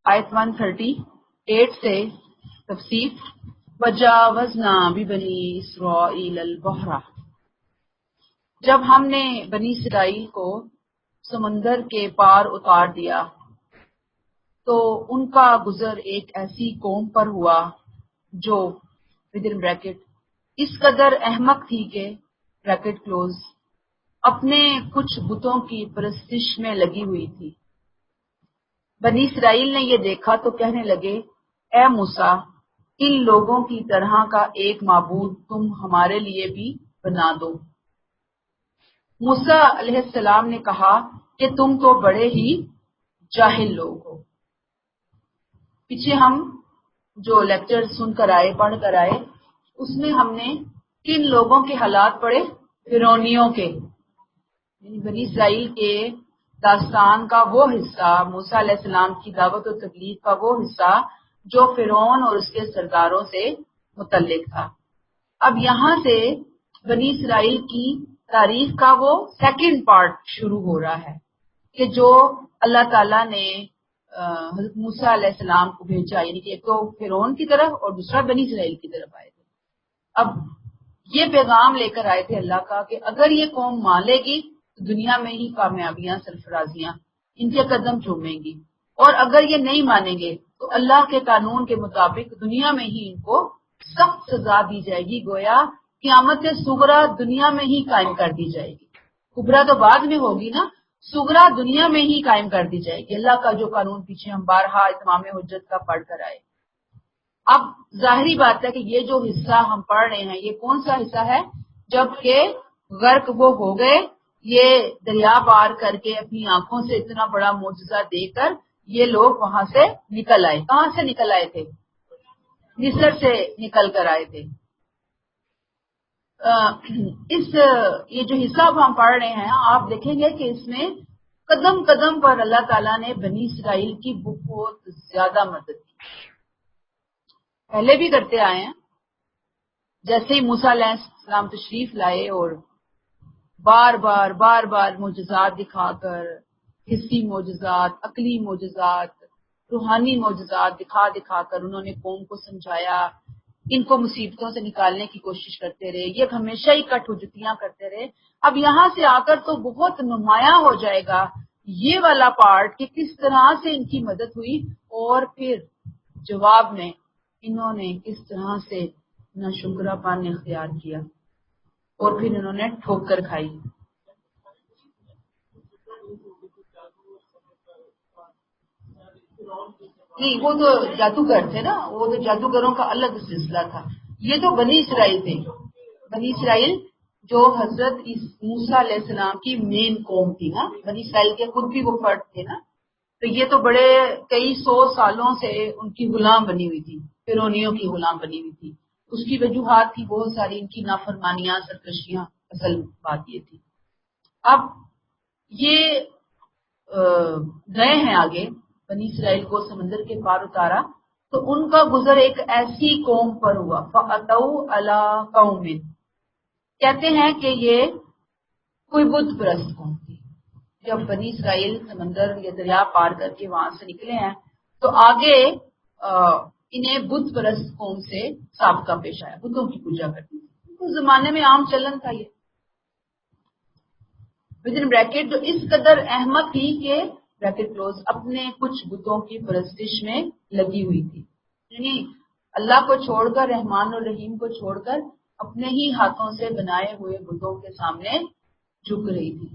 آیت 138 سے تفسیر وجاوزنا ببنی اسرائیل البحر، جب ہم نے بنی اسرائیل کو سمندر کے پار اتار دیا تو ان کا گزر ایک ایسی قوم پر ہوا جو ودن بریکٹ اس قدر احمق تھی کہ بریکٹ کلوز اپنے کچھ بتوں کی پرستش میں لگی ہوئی تھی۔ بنی اسرائیل نے یہ دیکھا تو کہنے لگے، اے موسیٰ، ان لوگوں کی طرح کا ایک معبود تم ہمارے لیے بھی بنا دو۔ موسیٰ علیہ السلام نے کہا کہ تم تو بڑے ہی جاہل لوگ ہو۔ پیچھے ہم جو لیکچر سن کر آئے، پڑھ کر آئے، اس میں ہم نے کن لوگوں کے حالات پڑھے؟ فرعونیوں کے، یعنی بنی اسرائیل کے داستان کا وہ حصہ، موسیٰ علیہ السلام کی دعوت و تبلیغ کا وہ حصہ جو فرعون اور اس کے سرداروں سے متعلق تھا۔ اب یہاں سے بنی اسرائیل کی تاریخ کا وہ سیکنڈ پارٹ شروع ہو رہا ہے کہ جو اللہ تعالیٰ نے حضرت موسیٰ علیہ السلام کو بھیجا، یعنی کہ ایک تو فرعون کی طرف اور دوسرا بنی اسرائیل کی طرف آئے تھے۔ اب یہ پیغام لے کر آئے تھے اللہ کا کہ اگر یہ قوم مان لے گی تو دنیا میں ہی کامیابیاں، سرفرازیاں ان کے قدم چومیں گی، اور اگر یہ نہیں مانیں گے تو اللہ کے قانون کے مطابق دنیا میں ہی ان کو سخت سزا دی جائے گی، گویا قیامت صغریٰ دنیا میں ہی قائم کر دی جائے گی۔ کبریٰ تو بعد میں ہوگی نا، صغریٰ دنیا میں ہی قائم کر دی جائے گی۔ اللہ کا جو قانون پیچھے ہم بارہا اتمام حجت کا پڑھ کر آئے۔ اب ظاہری بات ہے کہ یہ جو حصہ ہم پڑھ رہے ہیں یہ کون سا حصہ ہے؟ جب کہ غرق وہ ہو گئے، یہ دریا پار کر کے اپنی آنکھوں سے اتنا بڑا معجزہ دے کر یہ لوگ وہاں سے نکل آئے۔ کہاں سے نکل آئے تھے؟ مصر سے نکل کر آئے تھے۔ یہ جو حصہ ہم پڑھ رہے ہیں آپ دیکھیں گے کہ اس میں قدم قدم پر اللہ تعالیٰ نے بنی اسرائیل کی بہت زیادہ مدد کی، پہلے بھی کرتے آئے ہیں۔ جیسے ہی موسیٰ علیہ السلام تشریف لائے اور بار بار معجزات دکھا کر، حسی معجزات، عقلی معجزات، روحانی معجزات دکھا کر انہوں نے قوم کو سمجھایا، ان کو مصیبتوں سے نکالنے کی کوشش کرتے رہے، یہ ہمیشہ ہی کٹ حجتیاں کرتے رہے۔ اب یہاں سے آ کر تو بہت نمایاں ہو جائے گا یہ والا پارٹ کہ کس طرح سے ان کی مدد ہوئی، اور پھر جواب میں انہوں نے کس طرح سے ناشکرا پان اختیار کیا اور پھر انہوں نے ٹھوکر کھائی۔ نہیں، وہ تو جادوگر تھے نا، وہ تو جادوگروں کا الگ سلسلہ تھا۔ یہ تو بنی اسرائیل تھے، بنی اسرائیل جو حضرت موسیٰ علیہ السلام کی مین قوم تھی نا، بنی اسرائیل کے خود بھی وہ فرد تھے نا، تو یہ تو بڑے کئی سو سالوں سے ان کی غلام بنی ہوئی تھی، فرعونیوں کی غلام بنی ہوئی تھی۔ اس کی وجوہات تھی بہت ساری، ان کی نافرمانیاں، سرکشیاں، اصل بات یہ تھی۔ اب یہ گئے ہیں آگے، بنی اسرائیل کو سمندر کے پار اتارا تو ان کا گزر ایک ایسی قوم پر ہوا، فَأَتَوْا عَلَىٰ قَوْمٍ، کہتے ہیں کہ یہ کوئی بت پرست قوم تھی۔ جب بنی اسرائیل سمندر یا دریا پار کر کے وہاں سے نکلے ہیں تو آگے انہیں بت پرست قوم سے سابقہ پیش آیا، بتوں کی پوجا کرتی تھی۔ اس زمانے میں عام چلن تھا یہ، ودن بریکٹ جو اس قدر احمق تھی کہ بریکٹ کلوز اپنے کچھ بتوں کی پرستش میں لگی ہوئی تھی، یعنی اللہ کو چھوڑ کر، رحمان اور رحیم کو چھوڑ کر اپنے ہی ہاتھوں سے بنائے ہوئے بتوں کے سامنے جھک رہی تھی،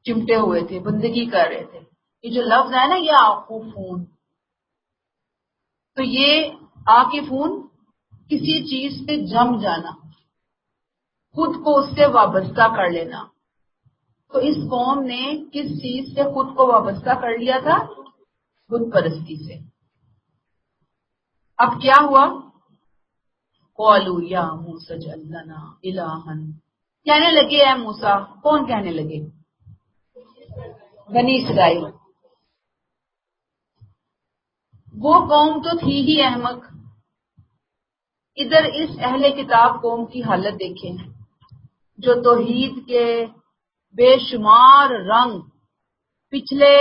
چمٹے ہوئے تھے، بندگی کر رہے تھے۔ یہ جو لفظ ہے نا، یہ عاکفون، تو یہ عاکفون کسی چیز پہ جم جانا، خود کو اس سے وابستہ کر لینا۔ تو اس قوم نے کس چیز سے خود کو وابستہ کر لیا تھا؟ بت پرستی سے۔ اب کیا ہوا؟ قالوا یا موسیٰ اجعل لنا الہا، کہنے لگے اے موسیٰ، کون کہنے لگے؟ بنی اسرائیل۔ وہ قوم تو تھی ہی احمق، ادھر اس اہل کتاب قوم کی حالت دیکھیں جو توحید کے بے شمار رنگ پچھلے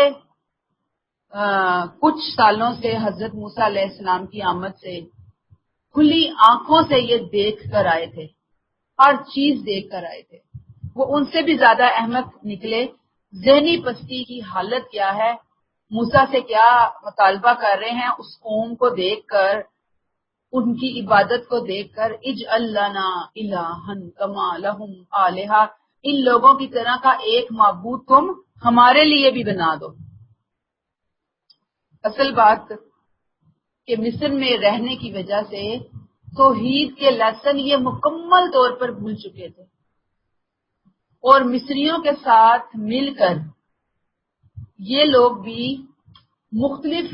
کچھ سالوں سے حضرت موسیٰ علیہ السلام کی آمد سے کھلی آنکھوں سے یہ دیکھ کر آئے تھے، ہر چیز دیکھ کر آئے تھے، وہ ان سے بھی زیادہ احمق نکلے۔ ذہنی پستی کی حالت کیا ہے، موسیٰ سے کیا مطالبہ کر رہے ہیں، اس قوم کو دیکھ کر، ان کی عبادت کو دیکھ کر، اجعل لنا الہا کما لہم آلہہ، ان لوگوں کی طرح کا ایک معبود تم ہمارے لیے بھی بنا دو۔ اصل بات کہ مصر میں رہنے کی وجہ سے توحید کے لیسن یہ مکمل طور پر بھول چکے تھے، اور مصریوں کے ساتھ مل کر یہ لوگ بھی مختلف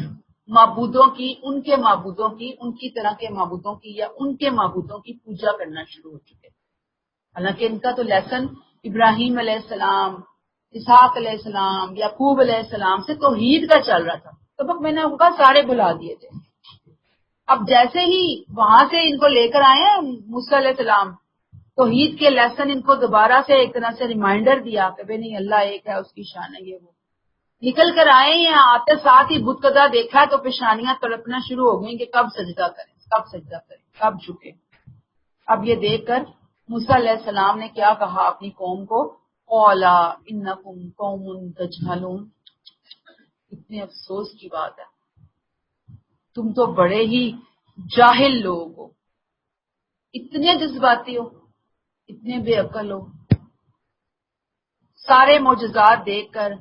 معبودوں کی، ان کے معبودوں کی، ان کی طرح کے معبودوں کی یا ان کے معبودوں کی پوجا کرنا شروع ہو چکے تھے۔ حالانکہ ان کا تو لیسن ابراہیم علیہ السلام، اسحاق علیہ السلام، یعقوب علیہ السلام سے توحید کا چل رہا تھا، سبق میں نے ان کا سارے بلا دیے تھے۔ اب جیسے ہی وہاں سے ان کو لے کر آئے ہیں موسیٰ علیہ السلام، توحید کے لیسن ان کو دوبارہ سے ایک طرح سے ریمائنڈر دیا کہ بھئی نہیں، اللہ ایک ہے، اس کی شان ہے، یہ وہ نکل کر آئے ہیں، آتے ساتھ ہی بت قدا دیکھا تو پیشانیاں تڑپنا شروع ہو گئیں کہ کب سجدہ کریں، کب سجدہ کریں، کب جھکیں۔ اب یہ دیکھ کر موسیٰ علیہ السلام نے کیا کہا اپنی قوم کو، قَالَ إِنَّكُمْ قَوْمٌ تَجْهَلُونَ، اتنے افسوس کی بات ہے، تم تو بڑے ہی جاہل لوگ ہو، اتنے جذباتی ہو، اتنے بے عقل ہو، سارے معجزات دیکھ کر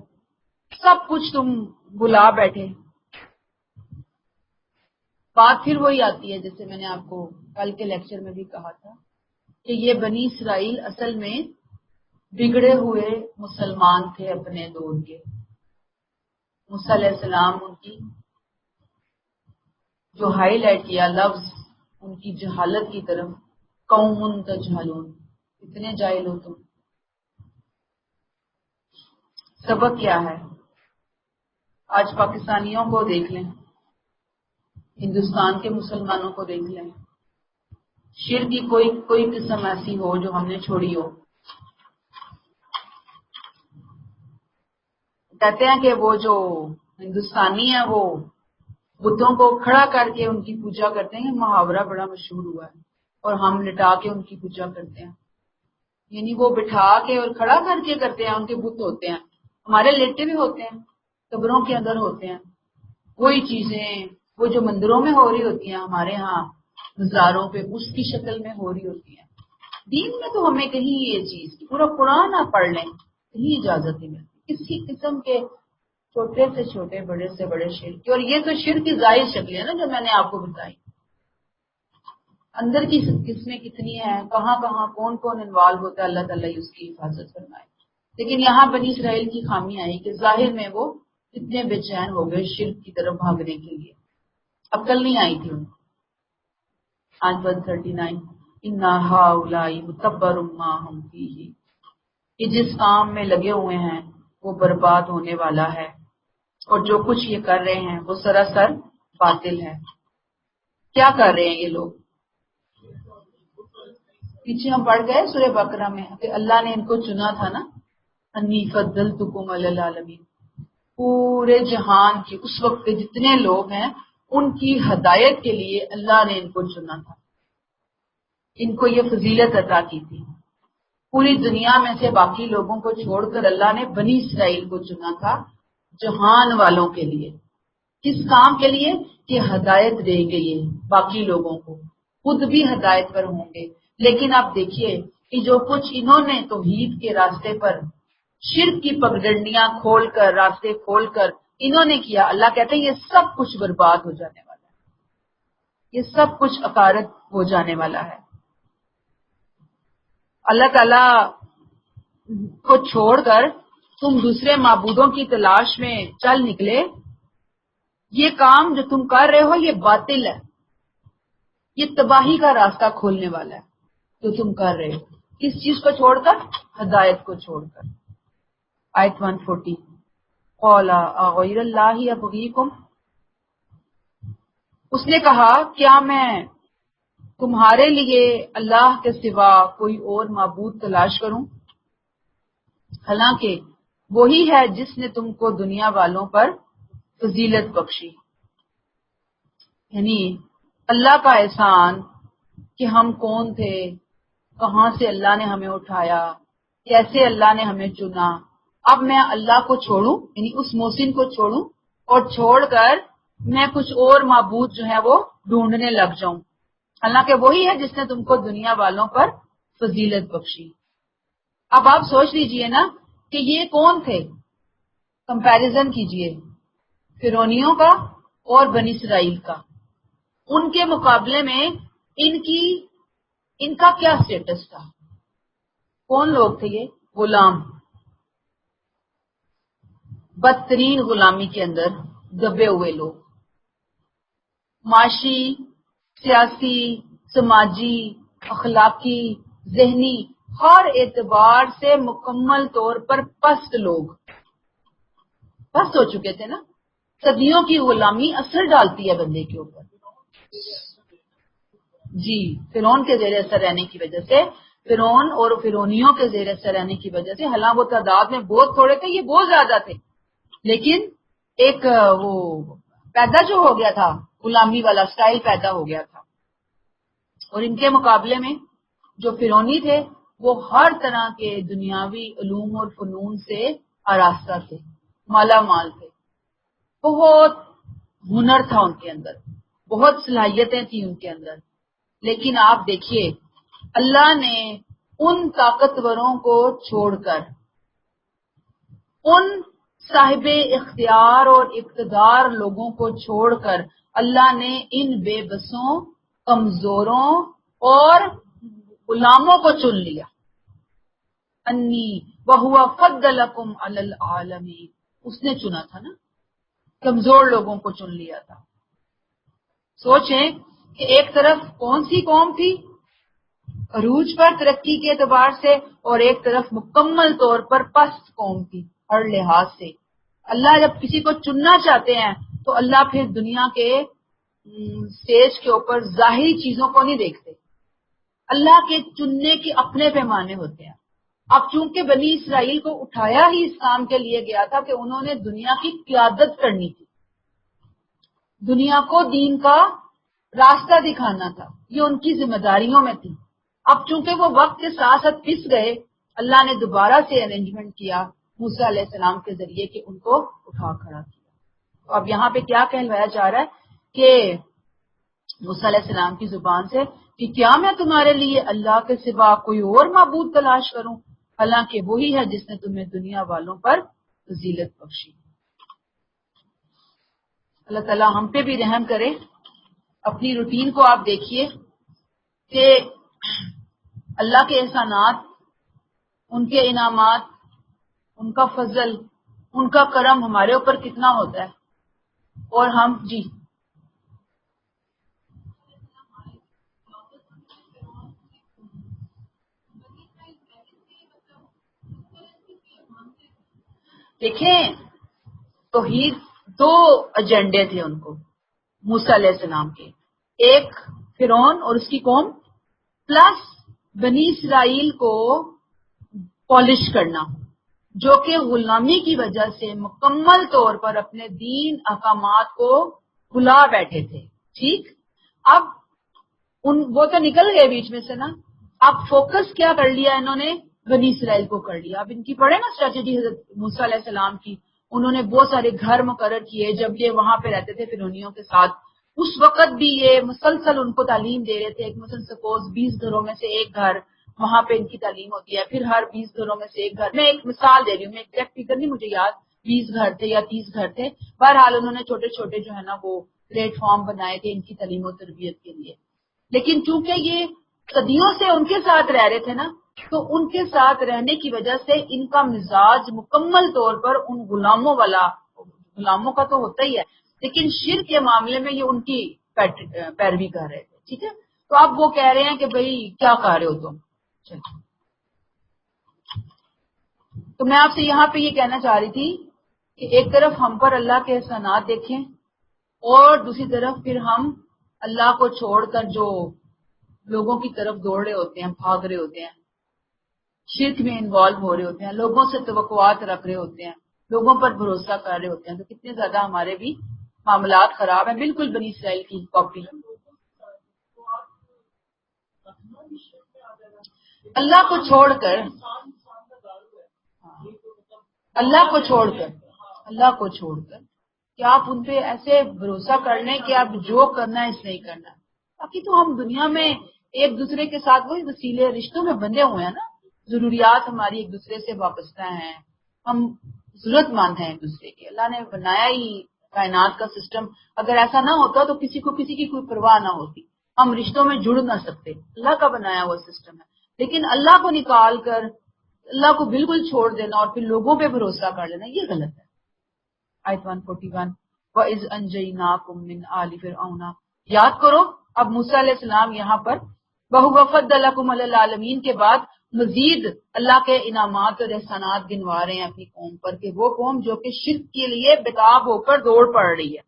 سب کچھ تم بلا بیٹھے۔ بات پھر وہی آتی ہے جیسے میں نے آپ کو کل کے لیکچر میں بھی کہا تھا کہ یہ بنی اسرائیل اصل میں بگڑے ہوئے مسلمان تھے اپنے دور کے۔ موسیٰ علیہ السلام ان کی جو ہائی لائٹ کیا لفظ ان کی جہالت کی طرف، قوم تجہلون، اتنے جاہل ہو تم۔ سبق کیا ہے؟ آج پاکستانیوں کو دیکھ لیں، ہندوستان کے مسلمانوں کو دیکھ لیں، شرک کی کوئی قسم ایسی ہو جو ہم نے چھوڑی ہو۔ کہتے ہیں کہ وہ جو ہندوستانی ہیں وہ بتوں کو کھڑا کر کے ان کی پوجا کرتے ہیں، محاورہ بڑا مشہور ہوا ہے، اور ہم لٹا کے ان کی پوجا کرتے ہیں، یعنی وہ بٹھا کے اور کھڑا کر کے کرتے ہیں، ان کے بت ہوتے ہیں، ہمارے لیٹے بھی ہوتے ہیں، قبروں کے اندر ہوتے ہیں، وہی چیزیں وہ جو مندروں میں ہو رہی ہوتی ہیں ہمارے ہاں مزاروں پہ اس کی شکل میں ہو رہی ہوتی ہیں۔ دین میں تو ہمیں کہیں یہ چیز پورا قرآن آپ پڑھ لیں، کہیں اجازت نہیں ملتی کسی قسم کے چھوٹے سے چھوٹے، بڑے سے بڑے شرک کی، اور یہ تو شرک کی ظاہر شکلیں ہیں نا جو میں نے آپ کو بتائی، اندر کی قسمیں کتنی ہیں، کہاں کہاں کون کون انوالو ہوتا ہے، اللہ تعالیٰ اس کی حفاظت فرمائے۔ لیکن یہاں بنی اسرائیل کی خامی آئی کہ ظاہر میں وہ اتنے بے چین ہو گئے شرک کی طرف بھاگنے کے لیے، عقل نہیں آئی تھی ان کو۔ آج 139 اِنَّ هَٰؤُلَاءِ مُتَبَّرٌ مَّا هُمْ فِيهِ، کہ جس کام میں لگے ہوئے ہیں وہ برباد ہونے والا ہے، اور جو کچھ یہ کر رہے ہیں وہ سراسر باطل ہے۔ کیا کر رہے ہیں یہ لوگ؟ پیچھے ہم پڑھ گئے سورہ بقرہ میں کہ اللہ نے ان کو چنا تھا نا، انی فضلتکم علی العالمین، پورے جہان کی اس وقت کے جتنے لوگ ہیں ان کی ہدایت کے لیے اللہ نے ان کو چنا تھا، ان کو یہ فضیلت عطا کی تھی۔ پوری دنیا میں سے باقی لوگوں کو چھوڑ کر اللہ نے بنی اسرائیل کو چنا تھا جہان والوں کے لیے۔ کس کام کے لیے؟ کہ ہدایت دیں گے یہ باقی لوگوں کو، خود بھی ہدایت پر ہوں گے۔ لیکن آپ دیکھیے کہ جو کچھ انہوں نے توحید کے راستے پر شرک کی پگڈنڈیاں کھول کر، راستے کھول کر انہوں نے کیا، اللہ کہتے ہیں یہ سب کچھ برباد ہو جانے والا ہے، یہ سب کچھ عقارت ہو جانے والا ہے۔ اللہ تعالیٰ کو چھوڑ کر تم دوسرے معبودوں کی تلاش میں چل نکلے، یہ کام جو تم کر رہے ہو یہ باطل ہے، یہ تباہی کا راستہ کھولنے والا ہے جو تم کر رہے ہو۔ کس چیز کو چھوڑ کر؟ ہدایت کو چھوڑ کر۔ آیت 140 قَالَ أَغَيْرَ اللَّهِ أَبْغِيكُمْ، اس نے کہا کیا میں تمہارے لیے اللہ کے سوا کوئی اور معبود تلاش کروں؟ حالانکہ وہی ہے جس نے تم کو دنیا والوں پر فضیلت بخشی. یعنی اللہ کا احسان کہ ہم کون تھے، کہاں سے اللہ نے ہمیں اٹھایا، کیسے اللہ نے ہمیں چنا. اب میں اللہ کو چھوڑوں، یعنی اس محسن کو چھوڑوں اور چھوڑ کر میں کچھ اور معبود جو ہے وہ ڈھونڈنے لگ جاؤں، حالانکہ وہی ہے جس نے تم کو دنیا والوں پر فضیلت بخشی. اب آپ سوچ لیجئے نا کہ یہ کون تھے، کمپیریزن کیجئے فرعونیوں کا اور بنی اسرائیل کا. ان کے مقابلے میں ان کا کیا سٹیٹس تھا؟ کون لوگ تھے یہ؟ غلام، بدترین غلامی کے اندر دبے ہوئے لوگ، معاشی، سیاسی، سماجی، اخلاقی، ذہنی ہر اعتبار سے مکمل طور پر پست لوگ. پست ہو چکے تھے نا. صدیوں کی غلامی اثر ڈالتی ہے بندے کے اوپر. جی، فرعون کے زیر اثر رہنے کی وجہ سے، فرعون اور فرعونیوں کے زیر اثر رہنے کی وجہ سے، حالانکہ وہ تعداد میں بہت تھوڑے تھے، یہ بہت زیادہ تھے، لیکن ایک وہ پیدا جو ہو گیا تھا، غلامی والا سٹائل پیدا ہو گیا تھا. اور ان کے مقابلے میں جو فرعونی تھے وہ ہر طرح کے دنیاوی علوم اور فنون سے آراستہ تھے، مالا مال تھے. بہت ہنر تھا ان کے اندر، بہت صلاحیتیں تھیں ان کے اندر. لیکن آپ دیکھیے اللہ نے ان طاقتوروں کو چھوڑ کر، ان صاحب اختیار اور اقتدار لوگوں کو چھوڑ کر اللہ نے ان بے بسوں، کمزوروں اور غلاموں کو چن لیا. انی وہو فضلکم علی العالمین، اس نے چنا تھا نا، کمزور لوگوں کو چن لیا تھا. سوچیں کہ ایک طرف کون سی قوم تھی عروج پر ترقی کے اعتبار سے، اور ایک طرف مکمل طور پر پست قوم تھی ہر لحاظ سے. اللہ جب کسی کو چننا چاہتے ہیں تو اللہ پھر دنیا کے سٹیج کے اوپر ظاہری چیزوں کو نہیں دیکھتے. اللہ کے چننے کے اپنے پیمانے ہوتے ہیں. اب چونکہ بنی اسرائیل کو اٹھایا ہی اس کام کے لیے گیا تھا کہ انہوں نے دنیا کی قیادت کرنی تھی، دنیا کو دین کا راستہ دکھانا تھا، یہ ان کی ذمہ داریوں میں تھی. اب چونکہ وہ وقت کے ساتھ ساتھ پس گئے، اللہ نے دوبارہ سے ارینجمنٹ کیا موسیٰ علیہ السلام کے ذریعے کہ ان کو اٹھا کھڑا کیا. تو اب یہاں پہ کیا کہلوایا جا رہا ہے کہ موسیٰ علیہ السلام کی زبان سے کہ کیا میں تمہارے لیے اللہ کے سوا کوئی اور معبود تلاش کروں، حالانکہ وہی ہے جس نے تمہیں دنیا والوں پر فضیلت بخشی. اللہ تعالیٰ ہم پہ بھی رحم کرے. اپنی روٹین کو آپ دیکھیے کہ اللہ کے احسانات، ان کے انعامات، ان کا فضل، ان کا کرم ہمارے اوپر کتنا ہوتا ہے. اور ہم جی دیکھیں، توحید دو ایجنڈے تھے ان کو موسیٰ علیہ السلام کے، ایک فرعون اور اس کی قوم، پلس بنی اسرائیل کو پالش کرنا، جو کہ غلامی کی وجہ سے مکمل طور پر اپنے دین احکامات کو بھلا بیٹھے تھے. ٹھیک، اب وہ تو نکل گئے بیچ میں سے نا. اب فوکس کیا کر لیا انہوں نے؟ بنی اسرائیل کو کر لیا. اب ان کی پڑھے نا اسٹریٹجی حضرت موسیٰ علیہ السلام کی. انہوں نے بہت سارے گھر مقرر کیے جب یہ وہاں پہ رہتے تھے فرعونیوں کے ساتھ. اس وقت بھی یہ مسلسل ان کو تعلیم دے رہے تھے. مثلا سپوز 20 گھروں میں سے ایک گھر وہاں پہ ان کی تعلیم ہوتی ہے، پھر ہر 20 گھروں میں سے ایک گھر. میں ایک مثال دے رہی ہوں، میں ایگزیکٹ فگر نہیں مجھے یاد، 20 گھر تھے یا 30 گھر تھے. بہرحال انہوں نے چھوٹے چھوٹے جو ہے نا وہ پلیٹ فارم بنائے تھے ان کی تعلیم و تربیت کے لیے. لیکن چونکہ یہ صدیوں سے ان کے ساتھ رہ رہے تھے نا، تو ان کے ساتھ رہنے کی وجہ سے ان کا مزاج مکمل طور پر ان غلاموں والا، غلاموں کا تو ہوتا ہی ہے، لیکن شرک کے معاملے میں یہ ان کی پیروی کر رہے تھے. ٹھیک ہے، تو اب وہ کہہ رہے ہیں کہ بھئی کیا کر رہے ہو تم. تو میں آپ سے یہاں پہ یہ کہنا چاہ رہی تھی کہ ایک طرف ہم پر اللہ کے احسانات دیکھیں، اور دوسری طرف پھر ہم اللہ کو چھوڑ کر جو لوگوں کی طرف دوڑ رہے ہوتے ہیں، بھاگ رہے ہوتے ہیں. شرک میں انوالو ہو رہے ہوتے ہیں، لوگوں سے توقعات رکھ رہے ہوتے ہیں، لوگوں پر بھروسہ کر رہے ہوتے ہیں، تو کتنے زیادہ ہمارے بھی معاملات خراب ہیں، بالکل بنی اسرائیل کی کاپی۔ اللہ کو چھوڑ کر اللہ کو چھوڑ کر اللہ کو چھوڑ کر کیا آپ ان پہ ایسے بھروسہ کر لیں کہ آپ جو کرنا ہے اس نہیں کرنا؟ باقی تو ہم دنیا میں ایک دوسرے کے ساتھ وہی وسیلے رشتوں میں بندھے ہوئے ہیں نا، ضروریات ہماری ایک دوسرے سے وابستہ ہیں، ہم ضرورت مند ہیں ایک دوسرے کے۔ اللہ نے بنایا ہی کائنات کا سسٹم، اگر ایسا نہ ہوتا تو کسی کو کسی کی کوئی پرواہ نہ ہوتی، ہم رشتوں میں جڑ نہ سکتے، اللہ کا بنایا ہوا سسٹم ہے۔ لیکن اللہ کو نکال کر اللہ کو بالکل چھوڑ دینا اور پھر لوگوں پہ بھروسہ کر لینا، یہ غلط ہے۔ آیت 141 وَإِذْ أَنْجَيْنَاكُمْ مِنْ آلِ فِرْعَوْنَ، یاد کرو اب موسیٰ علیہ السلام یہاں پر وَهُوَ فَضَّلَكُمْ عَلَى الْعَالَمِينَ کے بعد مزید اللہ کے انعامات اور احسانات گنوا رہے ہیں اپنی قوم پر، کہ وہ قوم جو کہ شرک کے لیے بےتاب ہو کر دوڑ پڑ رہی ہے،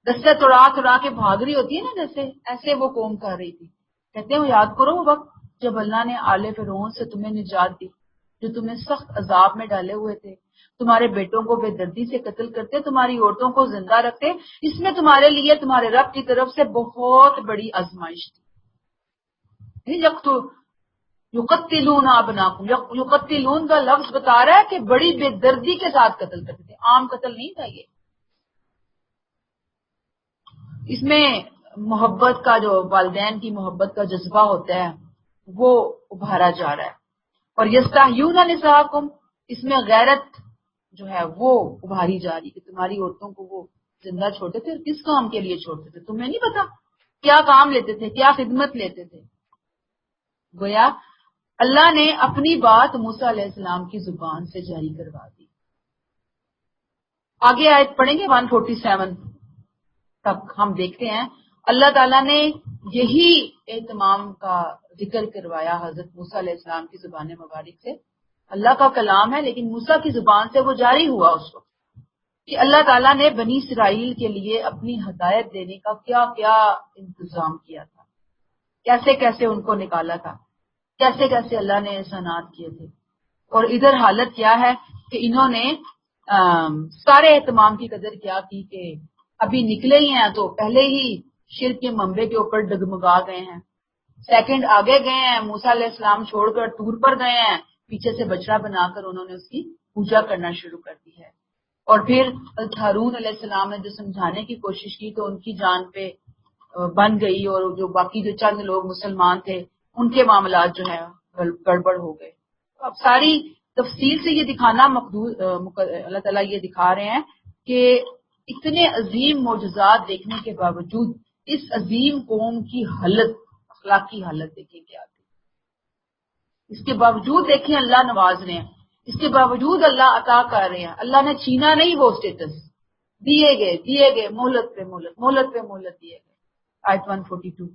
دستے توڑا توڑا کے بھاگ رہی ہوتی ہے نا، جیسے ایسے وہ قوم کر رہی تھی۔ کہتے ہیں وہ یاد کرو وہ وقت جب اللہ نے آل فرعون سے تمہیں نجات دی، جو تمہیں سخت عذاب میں ڈالے ہوئے تھے، تمہارے بیٹوں کو بے دردی سے قتل کرتے، تمہاری عورتوں کو زندہ رکھتے، اس میں تمہارے لیے تمہارے رب کی طرف سے بہت بڑی آزمائش تھی۔ یقتلون ابناکم، یقتلون کا لفظ بتا رہا ہے کہ بڑی بے دردی کے ساتھ قتل کرتے تھے، عام قتل نہیں تھا یہ۔ اس میں محبت کا جو والدین کی محبت کا جذبہ ہوتا ہے وہ ابھارا جا رہا ہے، اور یستحیون نساءکم، اس میں غیرت جو ہے وہ ابھاری جا رہی کہ تمہاری عورتوں کو وہ زندہ چھوڑتے تھے، کس کام کے لیے چھوڑتے تھے تمہیں نہیں پتا، کیا کام لیتے تھے، کیا خدمت لیتے تھے۔ گویا اللہ نے اپنی بات موسیٰ علیہ السلام کی زبان سے جاری کروا دی۔ آگے آیت پڑھیں گے 147 تک، ہم دیکھتے ہیں اللہ تعالیٰ نے یہی اہتمام کا ذکر کروایا حضرت موسیٰ علیہ السلام کی زبان مبارک سے۔ اللہ کا کلام ہے لیکن موسیٰ کی زبان سے وہ جاری ہوا اس وقت، کہ اللہ تعالیٰ نے بنی اسرائیل کے لیے اپنی ہدایت دینے کا کیا کیا انتظام کیا تھا، کیسے کیسے ان کو نکالا تھا، کیسے کیسے اللہ نے احسانات کیے تھے۔ اور ادھر حالت کیا ہے کہ انہوں نے سارے اہتمام کی قدر کیا کی کہ ابھی نکلے ہی ہیں تو پہلے ہی شرک کے منبع کے اوپر ڈگمگا گئے ہیں، سیکنڈ آگے گئے ہیں، موسیٰ علیہ السلام چھوڑ کر طور پر گئے ہیں، پیچھے سے بچڑا بنا کر انہوں نے اس کی پوجا کرنا شروع کر دی ہے۔ اور پھر ہارون علیہ السلام نے جو سمجھانے کی کوشش کی تو ان کی جان پہ بن گئی، اور جو باقی جو چند لوگ مسلمان تھے ان کے معاملات جو ہے گڑبڑ ہو گئے۔ اب ساری تفصیل سے یہ دکھانا اللہ تعالیٰ یہ دکھا رہے ہیں کہ اتنے عظیم معجزات دیکھنے کے باوجود اس عظیم قوم کی حالت، اخلاقی حالت دیکھیں کیا تھی۔ اس کے باوجود دیکھیں اللہ نواز رہے ہیں، اس کے باوجود اللہ عطا کر رہے ہیں، اللہ نے چھینا نہیں وہ سٹیٹس، دیے گئے مہلت پہ مہلت دیے گئے۔ آیت 142۔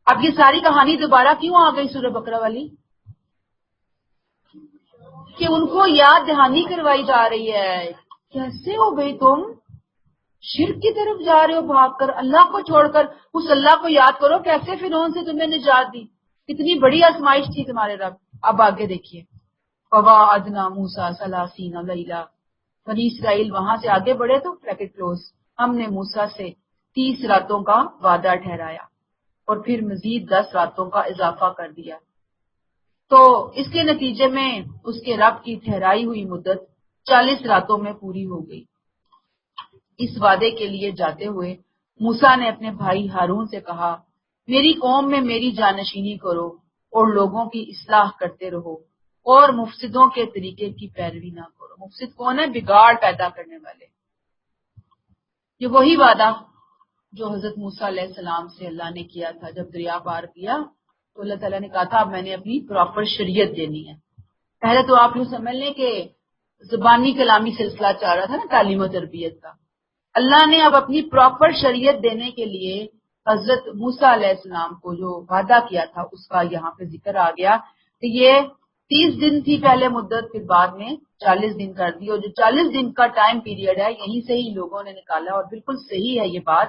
اب یہ ساری کہانی دوبارہ کیوں آ گئی سورہ بقرہ والی؟ کہ ان کو یاد دہانی کروائی جا رہی ہے، کیسے ہو گئی تم شرک کی طرف جا رہے ہو بھاگ کر، اللہ کو چھوڑ کر اس اللہ کو یاد کرو، کیسے فرعون سے تمہیں نجات دی، کتنی بڑی آزمائش تھی تمہارے رب۔ اب آگے دیکھیے، فواعدنا موسیٰ 30 لیلہ، بنی اسرائیل وہاں سے آگے بڑھے تو بریکٹ کلوز، ہم نے موسیٰ سے 30 راتوں کا وعدہ ٹھہرایا اور پھر مزید 10 راتوں کا اضافہ کر دیا، تو اس کے نتیجے میں اس کے رب کی ٹھہرائی ہوئی مدت 40 راتوں میں پوری ہو گئی۔ اس وعدے کے لیے جاتے ہوئے موسیٰ نے اپنے بھائی ہارون سے کہا، میری قوم میں میری جانشینی کرو اور لوگوں کی اصلاح کرتے رہو اور مفسدوں کے طریقے کی پیروی نہ کرو۔ مفسد کون ہے؟ بگاڑ پیدا کرنے والے۔ یہ وہی وعدہ جو حضرت موسیٰ علیہ السلام سے اللہ نے کیا تھا جب دریا پار کیا، تو اللہ تعالیٰ نے کہا تھا اب میں نے اپنی پراپر شریعت دینی ہے۔ پہلے تو آپ یوں سمجھ لیں کہ زبانی کلامی سلسلہ چل رہا تھا نا تعلیم و تربیت کا، اللہ نے اب اپنی پراپر شریعت دینے کے لیے حضرت موسیٰ علیہ السلام کو جو وعدہ کیا تھا اس کا یہاں پہ ذکر آ گیا کہ یہ 30 دن تھی پہلے مدت، پھر بعد میں 40 دن کر دی، اور جو 40 دن کا ٹائم پیریڈ ہے یہیں سے ہی لوگوں نے نکالا، اور بالکل صحیح ہے یہ بات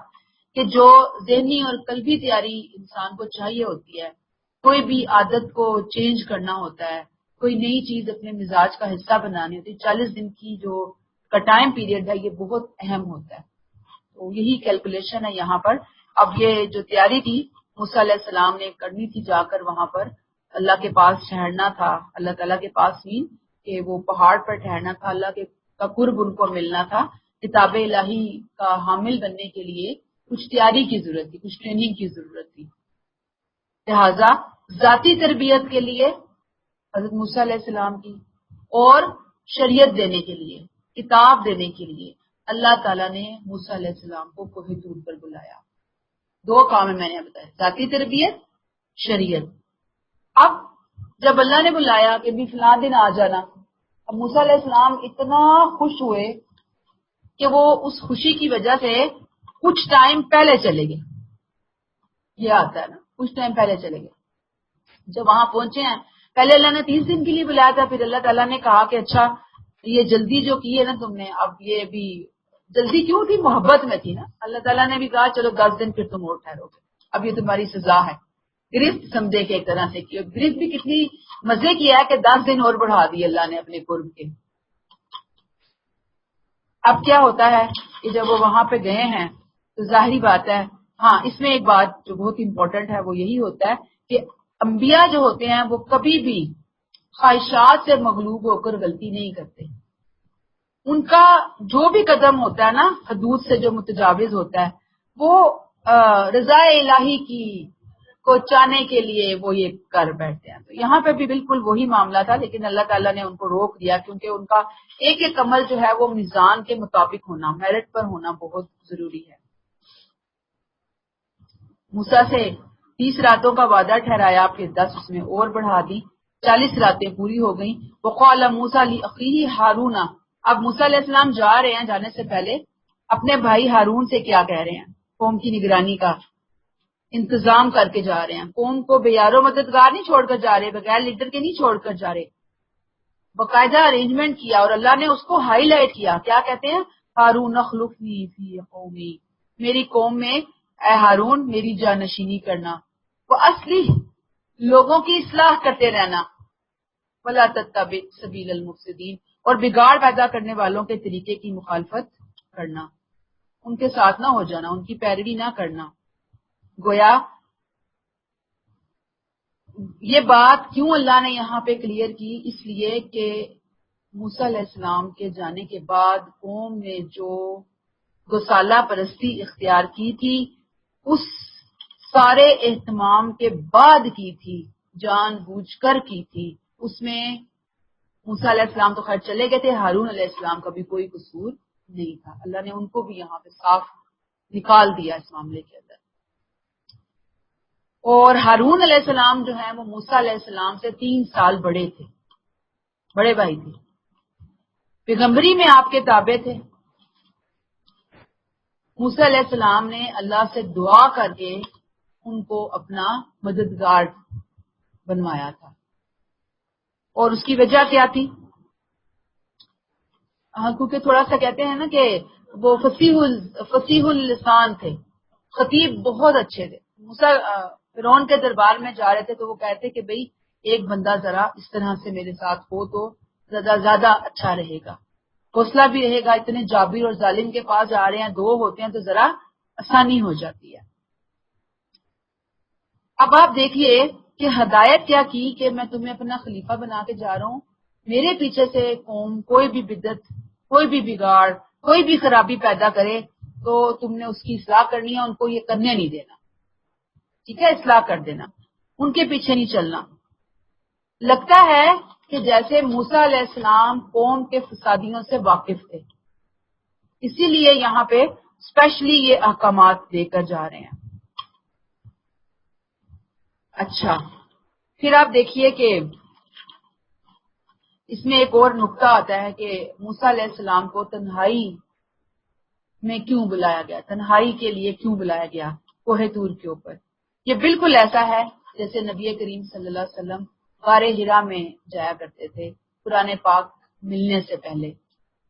کہ جو ذہنی اور قلبی تیاری انسان کو چاہیے ہوتی ہے، کوئی بھی عادت کو چینج کرنا ہوتا ہے کوئی نئی چیز اپنے مزاج کا حصہ بنانی ہوتی ہے، 40 دن کی جو کا ٹائم پیریڈ ہے یہ بہت اہم ہوتا ہے. تو یہی کیلکولیشن ہے یہاں پر. اب یہ جو تیاری تھی موسیٰ علیہ السلام نے کرنی تھی، جا کر وہاں پر اللہ کے پاس ٹھہرنا تھا، اللہ تعالیٰ کے پاس مین کہ وہ پہاڑ پر ٹھہرنا تھا، اللہ کے کا قرب ان کو ملنا تھا. کتاب الہی کا حامل بننے کے لیے کچھ تیاری کی ضرورت تھی، کچھ ٹریننگ کی ضرورت تھی. لہذا ذاتی تربیت کے لیے حضرت موسیٰ علیہ السلام کی اور شریعت دینے کے لیے، کتاب دینے کے لیے اللہ تعالیٰ نے موسیٰ علیہ السلام کو کوہ طور پر بلایا. 2 کام میں نے بتایا، ذاتی تربیت، شریعت. اب جب اللہ نے بلایا کہ بھی فلاں دن آ جانا، اب موسیٰ علیہ السلام اتنا خوش ہوئے کہ وہ اس خوشی کی وجہ سے کچھ ٹائم پہلے چلے گئے. یہ آتا ہے نا، کچھ ٹائم پہلے چلے گئے. جب وہاں پہنچے ہیں، پہلے اللہ نے 30 دن کے لیے بلایا تھا، پھر اللہ تعالیٰ نے کہا کہ اچھا یہ جلدی جو کی ہے نا تم نے، اب یہ بھی جلدی کیوں تھی؟ محبت میں تھی نا. اللہ تعالیٰ نے بھی کہا چلو 10 دن پھر تم اور ٹھہرو گے، اب یہ تمہاری سزا ہے. گرفت سمجھے کہ ایک طرح سے کی، گرفت بھی کتنی مزے کی ہے کہ 10 دن اور بڑھا دی اللہ نے اپنے قرب کے. اب کیا ہوتا ہے کہ جب وہ وہاں پہ گئے ہیں تو ظاہری بات ہے، ہاں اس میں ایک بات جو بہت امپورٹنٹ ہے وہ یہی ہوتا ہے کہ انبیاء جو ہوتے ہیں وہ کبھی بھی خواہشات سے مغلوب ہو کر غلطی نہیں کرتے. ان کا جو بھی قدم ہوتا ہے نا حدود سے جو متجاوز ہوتا ہے وہ رضا الہی کی کو چاہنے کے لیے وہ یہ کر بیٹھتے ہیں. تو یہاں پہ بھی بالکل وہی معاملہ تھا، لیکن اللہ تعالیٰ نے ان کو روک دیا کیونکہ ان کا ایک ایک عمل جو ہے وہ میزان کے مطابق ہونا، میرٹ پر ہونا بہت ضروری ہے. موسیٰ سے 30 راتوں کا وعدہ ٹھہرایا، پھر 10 اس میں اور بڑھا دی، 40 راتیں پوری ہو گئیں. وقال موسیٰ لأخیہ ہارون، اب موسیٰ علیہ السلام جا رہے ہیں، جانے سے پہلے اپنے بھائی ہارون سے کیا کہہ رہے ہیں؟ قوم کی نگرانی کا انتظام کر کے جا رہے ہیں. قوم کو بے یار و مددگار نہیں چھوڑ کر جا رہے، بغیر لیڈر کے نہیں چھوڑ کر جا رہے. باقاعدہ ارینجمنٹ کیا اور اللہ نے اس کو ہائی لائٹ کیا. کیا کہتے ہیں؟ ہارون اخلفنی فی قومی، میری قوم میں اے ہارون میری جانشینی کرنا، وہ اصلی لوگوں کی اصلاح کرتے رہنا، ولا تتبع سبیل المفسدین، اور بگاڑ پیدا کرنے والوں کے طریقے کی مخالفت کرنا، ان کے ساتھ نہ ہو جانا، ان کی پیروی نہ کرنا. گویا یہ بات کیوں اللہ نے یہاں پہ کلیئر کی؟ اس لیے کہ موسیٰ علیہ السلام کے جانے کے بعد قوم نے جو گوسالہ پرستی اختیار کی تھی، اس سارے اہتمام کے بعد کی تھی، جان بوجھ کر کی تھی. اس میں موسیٰ علیہ السلام تو خیر چلے گئے تھے، ہارون علیہ السلام کا بھی کوئی قصور نہیں تھا. اللہ نے ان کو بھی یہاں پہ صاف نکال دیا اس معاملے کے اندر. اور ہارون علیہ السلام جو ہیں وہ موسیٰ علیہ السلام سے 3 سال بڑے تھے، بڑے بھائی تھے، پیغمبری میں آپ کے تابع تھے. موسیٰ علیہ السلام نے اللہ سے دعا کر کے ان کو اپنا مددگار بنوایا تھا. اور اس کی وجہ کیا تھی؟ کیونکہ تھوڑا سا کہتے ہیں نا کہ وہ فصیح اللسان تھے، خطیب بہت اچھے تھے. موسیٰ فرعون کے دربار میں جا رہے تھے تو وہ کہتے کہ بھئی ایک بندہ ذرا اس طرح سے میرے ساتھ ہو تو زیادہ اچھا رہے گا، حوصلہ بھی رہے گا. اتنے جابر اور ظالم کے پاس جا رہے ہیں، 2 ہوتے ہیں تو ذرا آسانی ہو جاتی ہے. اب آپ دیکھیے کہ ہدایت کیا کی کہ میں تمہیں اپنا خلیفہ بنا کے جا رہا ہوں، میرے پیچھے سے قوم کوئی بھی بدعت، کوئی بھی بگاڑ، کوئی بھی خرابی پیدا کرے تو تم نے اس کی اصلاح کرنی ہے، ان کو یہ کرنے نہیں دینا. ٹھیک ہے، اصلاح کر دینا، ان کے پیچھے نہیں چلنا. لگتا ہے کہ جیسے موسیٰ علیہ السلام قوم کے فسادیوں سے واقف تھے، اسی لیے یہاں پہ اسپیشلی یہ احکامات دے کر جا رہے ہیں. اچھا، پھر آپ دیکھیے کہ اس میں ایک اور نقطہ آتا ہے کہ موسیٰ علیہ السلام کو تنہائی میں کیوں بلایا گیا، تنہائی کے لیے کیوں بلایا گیا کوہ طور کے اوپر. یہ بالکل ایسا ہے جیسے نبی کریم صلی اللہ علیہ وسلم غار حرا میں جایا کرتے تھے قرآن پاک ملنے سے پہلے.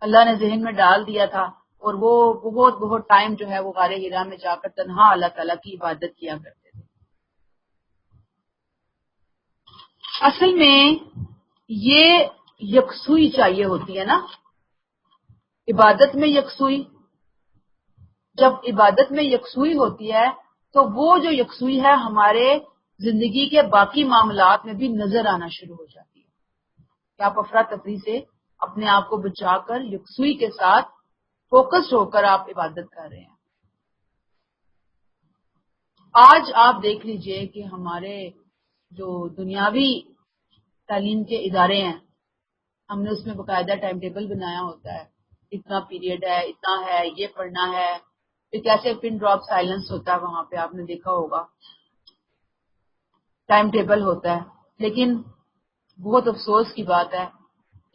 اللہ نے ذہن میں ڈال دیا تھا اور وہ بہت ٹائم جو ہے وہ غار حرا میں جا کر تنہا اللہ تعالیٰ کی عبادت کیا کرتے تھے. اصل میں یہ یکسوئی چاہیے ہوتی ہے نا، عبادت میں یکسوئی. جب عبادت میں یکسوئی ہوتی ہے تو وہ جو یکسوئی ہے ہمارے زندگی کے باقی معاملات میں بھی نظر آنا شروع ہو جاتی ہے کہ آپ افراتفری سے اپنے آپ کو بچا کر یکسوئی کے ساتھ فوکس ہو کر آپ عبادت کر رہے ہیں. آج آپ دیکھ لیجئے کہ ہمارے جو دنیاوی تعلیم کے ادارے ہیں، ہم نے اس میں باقاعدہ ٹائم ٹیبل بنایا ہوتا ہے، اتنا پیریڈ ہے، اتنا ہے، یہ پڑھنا ہے. ایک ایسے پن ڈراپ سائلنس ہوتا ہے وہاں پہ، آپ نے دیکھا ہوگا ٹائم ٹیبل ہوتا ہے. لیکن بہت افسوس کی بات ہے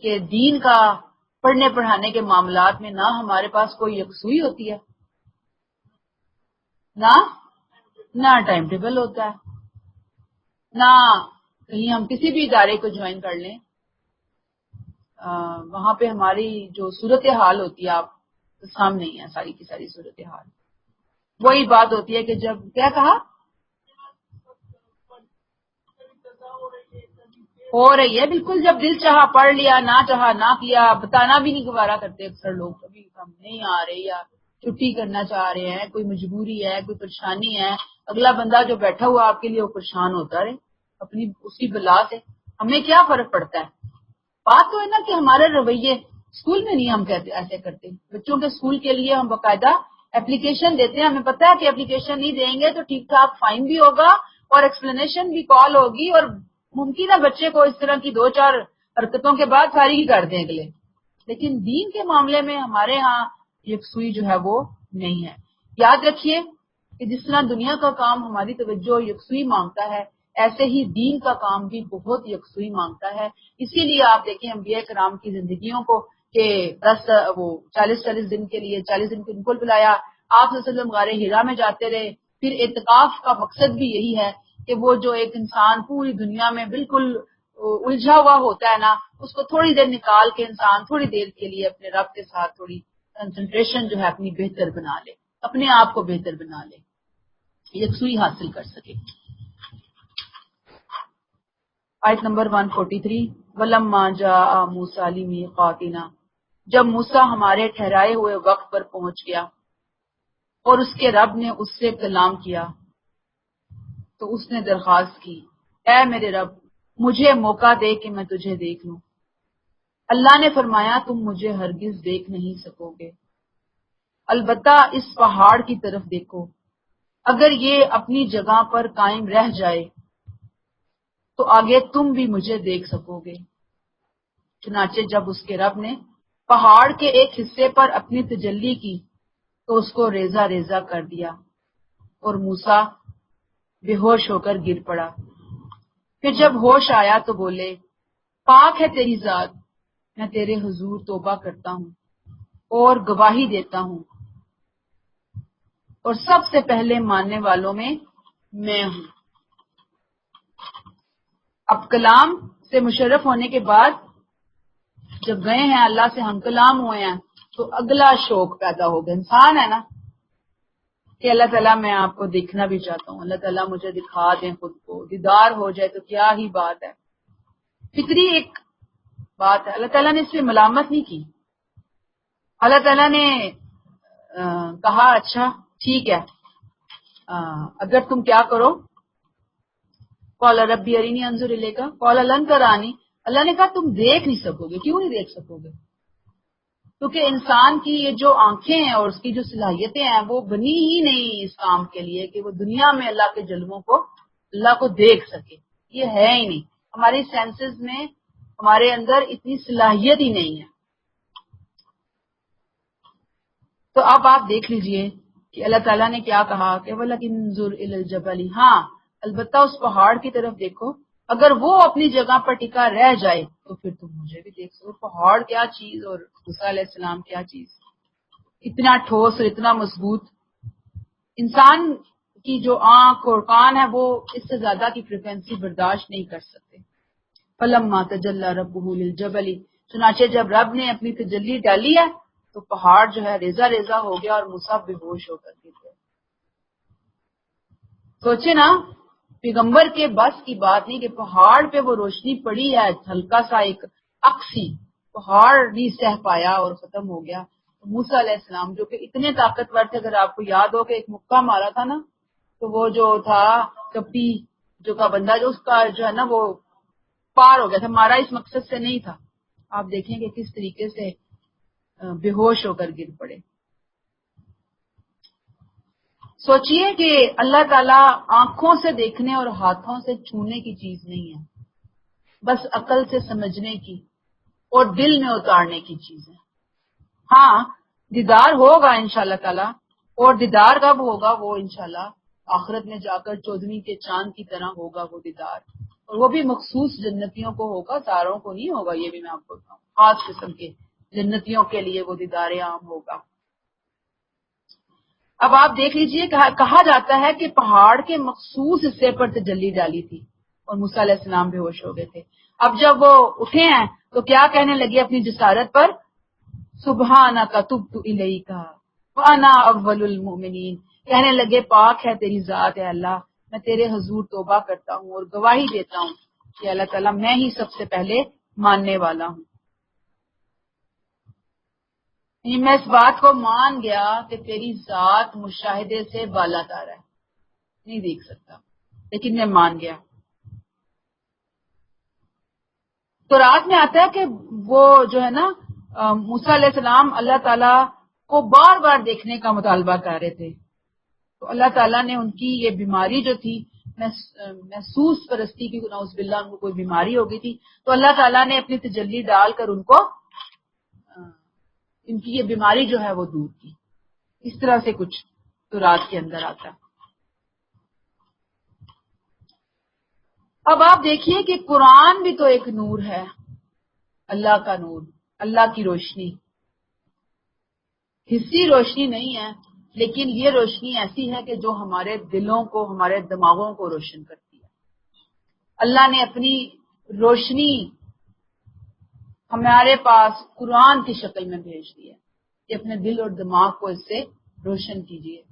کہ دین کا پڑھنے پڑھانے کے معاملات میں نہ ہمارے پاس کوئی یکسوئی ہوتی ہے، نہ ٹائم ٹیبل ہوتا ہے، نہ کہیں ہم کسی بھی ادارے کو جوائن کر لیں وہاں پہ ہماری جو صورتحال ہوتی ہے آپ سامنے ہی ہے، ساری کی ساری صورتحال وہی بات ہوتی ہے کہ جب کیا کہا ہو رہی ہے، بالکل جب دل چاہا پڑھ لیا، نہ چاہا نہ کیا. بتانا بھی نہیں گوارا کرتے اکثر لوگ، کبھی ہم نہیں آ رہے یا چھٹی کرنا چاہ رہے ہیں، کوئی مجبوری ہے، کوئی پریشانی ہے. اگلا بندہ جو بیٹھا ہوا آپ کے لیے وہ پریشان ہوتا رہے اپنی اس کی بلا سے، ہمیں کیا فرق پڑتا ہے. بات تو ہے نا کہ ہمارے رویے اسکول میں نہیں ہم کہتے ایسے کرتے. بچوں کے اسکول کے لیے ہم باقاعدہ اپلیکیشن دیتے ہیں، ہمیں پتا ہے کہ اپلیکیشن نہیں دیں گے تو ٹھیک ٹھاک فائن بھی ہوگا اور ایکسپلینیشن بھی کال ہوگی، اور ممکن ہے بچے کو اس طرح کی 2-4 حرکتوں کے بعد فارغ ہی کر دیں اگلے. لیکن دین کے معاملے میں ہمارے ہاں یکسوئی جو ہے وہ نہیں ہے. یاد رکھیے کہ جس طرح دنیا کا کام ہماری توجہ یکسوئی مانگتا ہے، ایسے ہی دین کا کام بھی بہت یکسوئی مانگتا ہے. اسی لیے آپ دیکھیں انبیاء کرام کی زندگیوں کو کہ 40 دن کے لیے 40 دن کو ان کو بلایا، آپ صلی اللہ علیہ وسلم غار حرا میں جاتے رہے. پھر اعتکاف کا مقصد بھی یہی ہے کہ وہ جو ایک انسان پوری دنیا میں بالکل الجھا ہوا ہوتا ہے نا، اس کو تھوڑی دیر نکال کے انسان تھوڑی دیر کے لیے اپنے رب کے ساتھ تھوڑی کنسنٹریشن جو ہے اپنی بہتر بنا لے، اپنے آپ کو بہتر بنا لے، یکسوئی حاصل کر سکے. آیت نمبر 143 وَلَمَّا جَاءَ مُوسَىٰ لِمِيقَاتِنَا، جب موسیٰ ہمارے ٹھہرائے ہوئے وقت پر پہنچ گیا اور اس کے رب نے اس سے کلام کیا تو اس نے درخواست کی، اے میرے رب مجھے موقع دے کہ میں تجھے دیکھ لوں. اللہ نے فرمایا تم مجھے ہرگز دیکھ نہیں سکو گے، البتہ اس پہاڑ کی طرف دیکھو، اگر یہ اپنی جگہ پر قائم رہ جائے تو آگے تم بھی مجھے دیکھ سکو گے. چنانچہ جب اس کے رب نے پہاڑ کے ایک حصے پر اپنی تجلی کی تو اس کو ریزہ ریزہ کر دیا اور موسیٰ بے ہوش ہو کر گر پڑا. پھر جب ہوش آیا تو بولے، پاک ہے تیری ذات، میں تیرے حضور توبہ کرتا ہوں اور گواہی دیتا ہوں اور سب سے پہلے ماننے والوں میں میں ہوں. اب کلام سے مشرف ہونے کے بعد جب گئے ہیں اللہ سے ہم کلام ہوئے ہیں تو اگلا شوق پیدا ہو گیا. انسان ہے نا کہ اللہ تعالیٰ میں آپ کو دیکھنا بھی چاہتا ہوں، اللہ تعالیٰ مجھے دکھا دیں خود کو، دیدار ہو جائے تو کیا ہی بات ہے. فطری ایک بات ہے، اللہ تعالیٰ نے اس میں ملامت نہیں کی. اللہ تعالیٰ نے کہا اچھا ٹھیک ہے، اگر تم کیا کرو، قال ربی ارینی انظر الیک قال لن ترانی، اللہ نے کہا تم دیکھ نہیں سکو گے. کیوں نہیں دیکھ سکو گے؟ کیونکہ انسان کی یہ جو آنکھیں ہیں اور اس کی جو صلاحیتیں ہیں وہ بنی ہی نہیں اس کام کے لیے کہ وہ دنیا میں اللہ کے جلووں کو، اللہ کو دیکھ سکے. یہ ہے ہی نہیں، ہماری سینسز میں ہمارے اندر اتنی صلاحیت ہی نہیں ہے. تو اب آپ دیکھ لیجئے کہ اللہ تعالیٰ نے کیا کہا کہ وَلَكِنْ انظُرْ إِلَى الْجَبَلِ، ہاں البتہ اس پہاڑ کی طرف دیکھو، اگر وہ اپنی جگہ پر ٹکا رہ جائے تو پھر تم مجھے بھی دیکھ سکو. پہاڑ کیا چیز اور موسیٰ علیہ السلام کیا چیز، اتنا ٹھوس اور اتنا مضبوط. انسان کی جو آنکھ اور کان ہے وہ اس سے زیادہ کی فریکوینسی برداشت نہیں کر سکتے. فَلَمَّا تَجَلَّى رَبُّهُ لِلْجَبَلِ، چنانچہ جب رب نے اپنی تجلی ڈالی ہے تو پہاڑ جو ہے ریزہ ریزہ ہو گیا اور موسیٰ بے ہوش ہو کر گر گئے. سوچے نا پیغمبر کے بس کی بات نہیں کہ پہاڑ پہ وہ روشنی پڑی ہے، ہلکا سا ایک اکسی پہاڑ نہیں سہ پایا اور ختم ہو گیا۔ موسیٰ علیہ السلام جو کہ اتنے طاقتور تھے، اگر آپ کو یاد ہو کہ ایک مکہ مارا تھا نا، تو وہ جو تھا کپی جو کا بندہ جو اس کا جو ہے نا وہ پار ہو گیا تھا، مارا اس مقصد سے نہیں تھا۔ آپ دیکھیں کہ کس طریقے سے بے ہوش ہو کر گر پڑے۔ سوچئے کہ اللہ تعالیٰ آنکھوں سے دیکھنے اور ہاتھوں سے چھونے کی چیز نہیں ہے، بس عقل سے سمجھنے کی اور دل میں اتارنے کی چیز ہے۔ ہاں دیدار ہوگا انشاءاللہ تعالیٰ، اور دیدار کب ہوگا؟ وہ انشاءاللہ آخرت میں جا کر 14ویں کے چاند کی طرح ہوگا وہ دیدار، اور وہ بھی مخصوص جنتیوں کو ہوگا، ساروں کو نہیں ہوگا۔ یہ بھی میں آپ کو بتاؤں، خاص قسم کے جنتیوں کے لیے وہ دیدار عام ہوگا۔ اب آپ دیکھ لیجئے، کہا جاتا ہے کہ پہاڑ کے مخصوص حصے پر تجلی ڈالی تھی اور موسیٰ علیہ السلام بے ہوش ہو گئے تھے۔ اب جب وہ اٹھے ہیں تو کیا کہنے لگے اپنی جسارت پر؟ سبحانک تبت الیک وانا اول المؤمنین، کہنے لگے پاک ہے تیری ذات ہے اللہ، میں تیرے حضور توبہ کرتا ہوں اور گواہی دیتا ہوں کہ اللہ تعالیٰ میں ہی سب سے پہلے ماننے والا ہوں۔ میں اس بات کو مان گیا کہ تیری ذات مشاہدے سے بالا تر ہے، نہیں دیکھ سکتا، لیکن میں مان گیا۔ تو رات میں آتا ہے کہ وہ جو ہے نا موسیٰ علیہ السلام اللہ تعالیٰ کو بار بار دیکھنے کا مطالبہ کر رہے تھے، تو اللہ تعالیٰ نے ان کی یہ بیماری جو تھی محسوس پرستی کی، نعوذ باللہ ان کو کوئی بیماری ہو گئی تھی، تو اللہ تعالیٰ نے اپنی تجلی ڈال کر ان کو ان کی یہ بیماری جو ہے وہ دور کی۔ اس طرح سے کچھ تو رات کے اندر آتا ہے۔ اب آپ دیکھیے کہ قرآن بھی تو ایک نور ہے، اللہ کا نور، اللہ کی روشنی، حصی روشنی نہیں ہے، لیکن یہ روشنی ایسی ہے کہ جو ہمارے دلوں کو، ہمارے دماغوں کو روشن کرتی ہے۔ اللہ نے اپنی روشنی ہمارے پاس قرآن کی شکل میں بھیج دی ہے کہ اپنے دل اور دماغ کو اس سے روشن کیجیے۔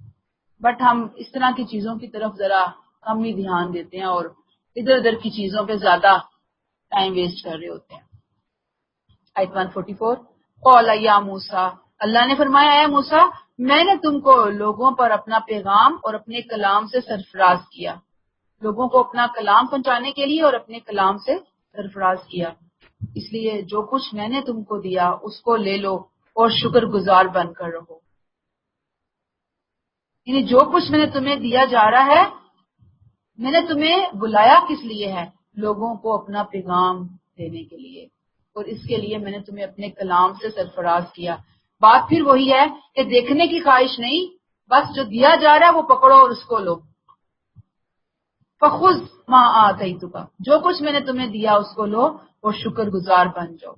بٹ ہم اس طرح کی چیزوں کی طرف ذرا کم ہی دھیان دیتے ہیں اور ادھر ادھر کی چیزوں پہ زیادہ ٹائم ویسٹ کر رہے ہوتے ہیں۔ آیت 144 قال یا موسیٰ، اللہ نے فرمایا اے موسیٰ میں نے تم کو لوگوں پر اپنا پیغام اور اپنے کلام سے سرفراز کیا، لوگوں کو اپنا کلام پہنچانے کے لیے اور اپنے کلام سے سرفراز کیا، اس لیے جو کچھ میں نے تم کو دیا اس کو لے لو اور شکر گزار بن کر رہو۔ یعنی جو کچھ میں نے تمہیں دیا جا رہا ہے، میں نے تمہیں بلایا کس لیے ہے؟ لوگوں کو اپنا پیغام دینے کے لیے، اور اس کے لیے میں نے تمہیں اپنے کلام سے سرفراز کیا۔ بات پھر وہی ہے کہ دیکھنے کی خواہش نہیں، بس جو دیا جا رہا ہے وہ پکڑو اور اس کو لو۔ فخذ ما آتیتک، جو کچھ میں نے تمہیں دیا اس کو لو اور شکر گزار بن جاؤ،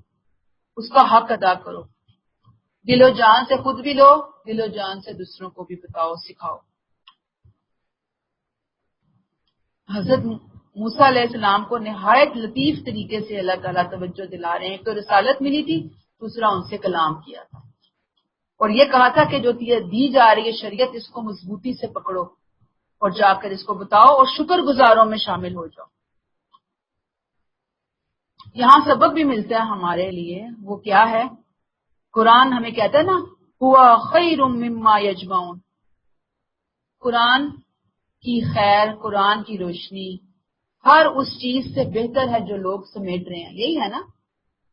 اس کا حق ادا کرو، دل و جان سے خود بھی لو، دل و جان سے دوسروں کو بھی بتاؤ، سکھاؤ۔ حضرت موسیٰ علیہ السلام کو نہایت لطیف طریقے سے اللہ تعالیٰ توجہ دلا رہے ہیں، ایک تو رسالت ملی تھی، دوسرا ان سے کلام کیا تھا، اور یہ کہا تھا کہ جو دی جا رہی ہے شریعت اس کو مضبوطی سے پکڑو اور جا کر اس کو بتاؤ اور شکر گزاروں میں شامل ہو جاؤ۔ یہاں سبق بھی ملتا ہے ہمارے لیے، وہ کیا ہے؟ قرآن ہمیں کہتا ہے نا ہوا خیر مما یجمعون، قرآن کی خیر، قرآن کی روشنی ہر اس چیز سے بہتر ہے جو لوگ سمیٹ رہے ہیں، یہی ہے نا،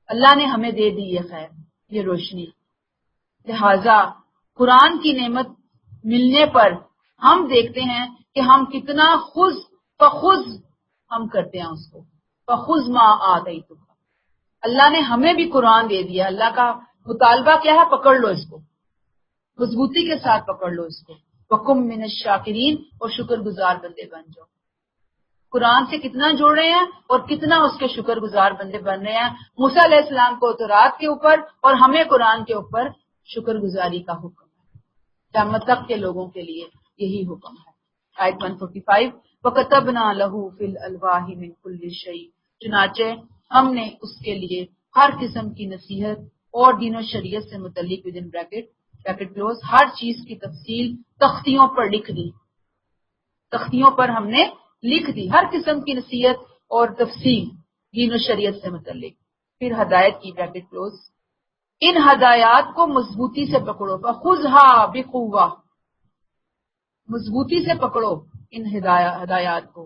اللہ نے ہمیں دے دی یہ خیر، یہ روشنی، لہذا قرآن کی نعمت ملنے پر ہم دیکھتے ہیں کہ ہم کتنا فخذ ہم کرتے ہیں اس کو، فخذ ما آتیتک، اللہ نے ہمیں بھی قرآن دے دیا، اللہ کا مطالبہ کیا ہے؟ پکڑ لو اس کو، مضبوطی کے ساتھ پکڑ لو اس کو، وَکُم مِّنَ الشَّاکِرِین، اور شکر گزار بندے بن جاؤ۔ قرآن سے کتنا جوڑ رہے ہیں اور کتنا اس کے شکر گزار بندے بن رہے ہیں۔ موسیٰ علیہ السلام کو تورات کے اوپر اور ہمیں قرآن کے اوپر شکر گزاری کا حکم ہے، قیامت تک کے لوگوں کے لیے یہی حکم ہے۔ آیت 145 وَكَتَبْنَا لَهُ فِي الْأَلْوَاحِ مِنْ كُلِّ شَيْءٍ، چنانچہ ہم نے اس کے لیے ہر قسم کی نصیحت اور دین و شریعت سے متعلق ودن بریکٹ کلوز ہر چیز کی تفصیل تختیوں پر لکھ دی، تختیوں پر ہم نے لکھ دی ہر قسم کی نصیحت اور تفصیل دین و شریعت سے متعلق. پھر ہدایت کی بریکٹ کلوز. ان ہدایات کو مضبوطی سے پکڑو. فخذھا بقوہ، مضبوطی سے پکڑو ان ہدایات کو،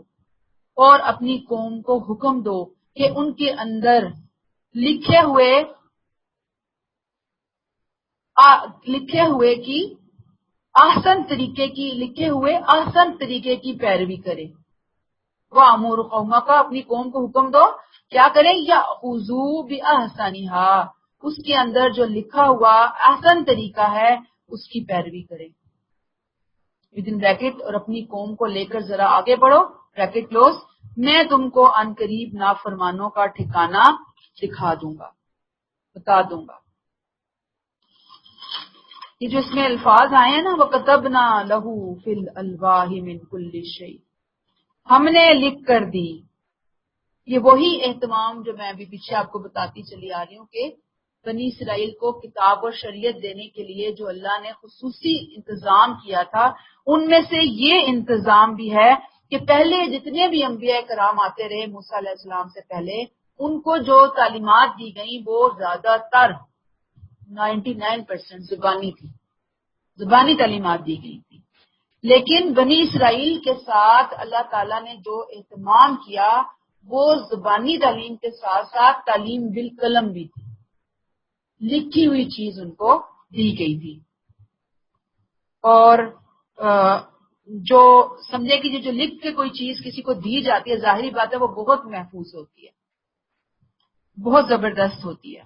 اور اپنی قوم کو حکم دو کہ ان کے اندر لکھے ہوئے کی احسن طریقے کی پیروی کرے. وَأْمُرْ قَوْمَكَ، اپنی قوم کو حکم دو کیا کریں؟ يَأْخُذُوا بِأَحْسَنِهَا، اس کے اندر جو لکھا ہوا احسن طریقہ ہے اس کی پیروی کریں. ودن بریکٹ، اور اپنی قوم کو لے کر ذرا آگے بڑھو بریکٹ کلوز. میں تم کو ان قریب نافرمانوں کا ٹھکانہ دکھا دوں گا، بتا دوں گا. یہ جو اس میں الفاظ آئے ہیں نا، وَكَتَبْنَا لَهُ فِي الْأَلْوَاحِ مِنْ كُلِّ شَيْءٍ، ہم نے لکھ کر دی. یہ وہی اہتمام جو میں ابھی پیچھے آپ کو بتاتی چلی آ رہی ہوں کہ بنی اسرائیل کو کتاب اور شریعت دینے کے لیے جو اللہ نے خصوصی انتظام کیا تھا، ان میں سے یہ انتظام بھی ہے کہ پہلے جتنے بھی انبیاء کرام آتے رہے موسیٰ علیہ السلام سے پہلے، ان کو جو تعلیمات دی گئیں وہ زیادہ تر 99% زبانی تھی، زبانی تعلیمات دی گئی تھی. لیکن بنی اسرائیل کے ساتھ اللہ تعالیٰ نے جو اہتمام کیا وہ زبانی تعلیم کے ساتھ ساتھ تعلیم بالقلم بھی تھی، لکھی ہوئی چیز ان کو دی گئی تھی. اور جو سمجھے کہ جو لکھ کے کوئی چیز کسی کو دی جاتی ہے، ظاہری بات ہے وہ بہت محفوظ ہوتی ہے، بہت زبردست ہوتی ہے.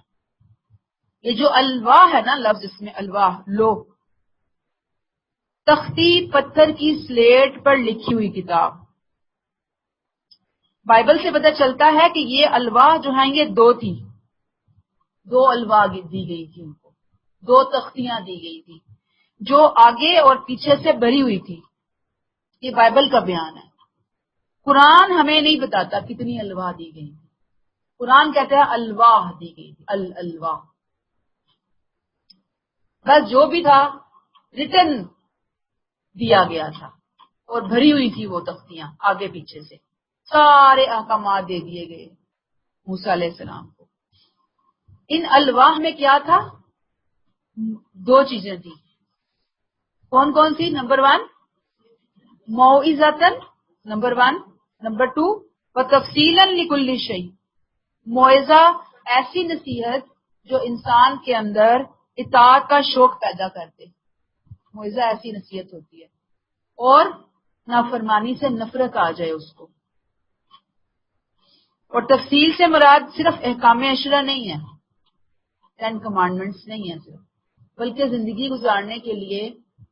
یہ جو الواح ہے نا، لفظ اس میں الواح، لوح، تختی پتھر کی سلیٹ پر لکھی ہوئی کتاب. بائبل سے پتہ چلتا ہے کہ یہ الواح جو ہیں یہ دو تھی، دو الواح دی گئی تھی ان کو، دو تختیاں دی گئی تھی جو آگے اور پیچھے سے بھری ہوئی تھی. یہ بائبل کا بیان ہے. قرآن ہمیں نہیں بتاتا کتنی الواح دی گئی تھی. قرآن کہتا ہے الواح دی گئی تھی، الواح. بس جو بھی تھا ریٹن دیا گیا تھا اور بھری ہوئی تھی وہ تختیاں آگے پیچھے سے، سارے احکامات دے دیے گئے موسیٰ علیہ السلام کو. ان الواح میں کیا تھا؟ دو چیزیں تھی. کون کون سی؟ نمبر 1 موعظۃ، نمبر 1. نمبر 2 وتفصیلا لکل شیء، موعظہ ایسی نصیحت جو انسان کے اندر اطاعت کا شوق پیدا کرتے. موعظہ ایسی نصیحت ہوتی ہے اور نافرمانی سے نفرت آ جائے اس کو. اور تفصیل سے مراد صرف احکام عشرہ نہیں ہے، 10 کمانڈمنٹس نہیں ہے صرف، بلکہ زندگی گزارنے کے لیے،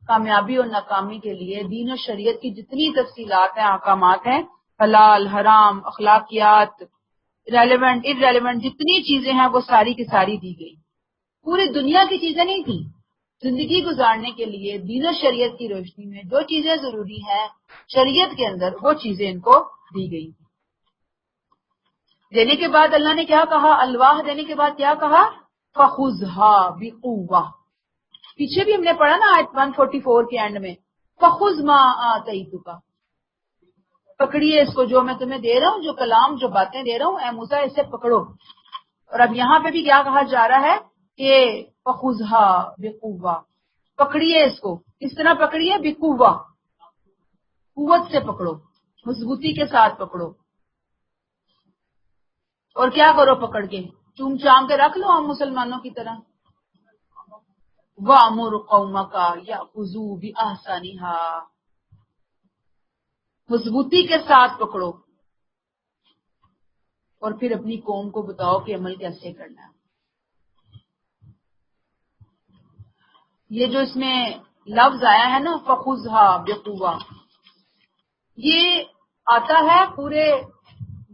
کامیابی اور ناکامی کے لیے دین و شریعت کی جتنی تفصیلات ہیں، احکامات ہیں، حلال حرام، اخلاقیات، ریلیونٹ ارریلیونٹ جتنی چیزیں ہیں وہ ساری کی ساری دی گئی. پوری دنیا کی چیزیں نہیں تھیں، زندگی گزارنے کے لیے دین و شریعت کی روشنی میں جو چیزیں ضروری ہیں شریعت کے اندر وہ چیزیں ان کو دی گئی. دینے کے بعد اللہ نے کیا کہا؟ الواح دینے کے بعد کیا کہا؟ فخذھا بقوہ. پیچھے بھی ہم نے پڑھا نا آیت 144 کے اینڈ میں، فخذ ما آتیتک، پکڑیے اس کو، جو میں تمہیں دے رہا ہوں، جو کلام، جو باتیں دے رہا ہوں اے موسیٰ اسے پکڑو. اور اب یہاں پہ بھی کیا کہا جا رہا ہے کہ فخذھا بقوہ، پکڑیے اس کو. کس طرح پکڑیے؟ بقوہ، قوت سے پکڑو، مضبوطی کے ساتھ پکڑو. اور کیا کرو پکڑ کے؟ چوم چام کے رکھ لو ہم مسلمانوں کی طرح. وَأْمُرْ قَوْمَكَ يَأْخُذُوا بِأَحْسَنِهَا، مضبوطی کے ساتھ پکڑو اور پھر اپنی قوم کو بتاؤ کہ عمل کیسے کرنا ہے. یہ جو اس میں لفظ آیا ہے نا فخذھا بقوہ، یہ آتا ہے پورے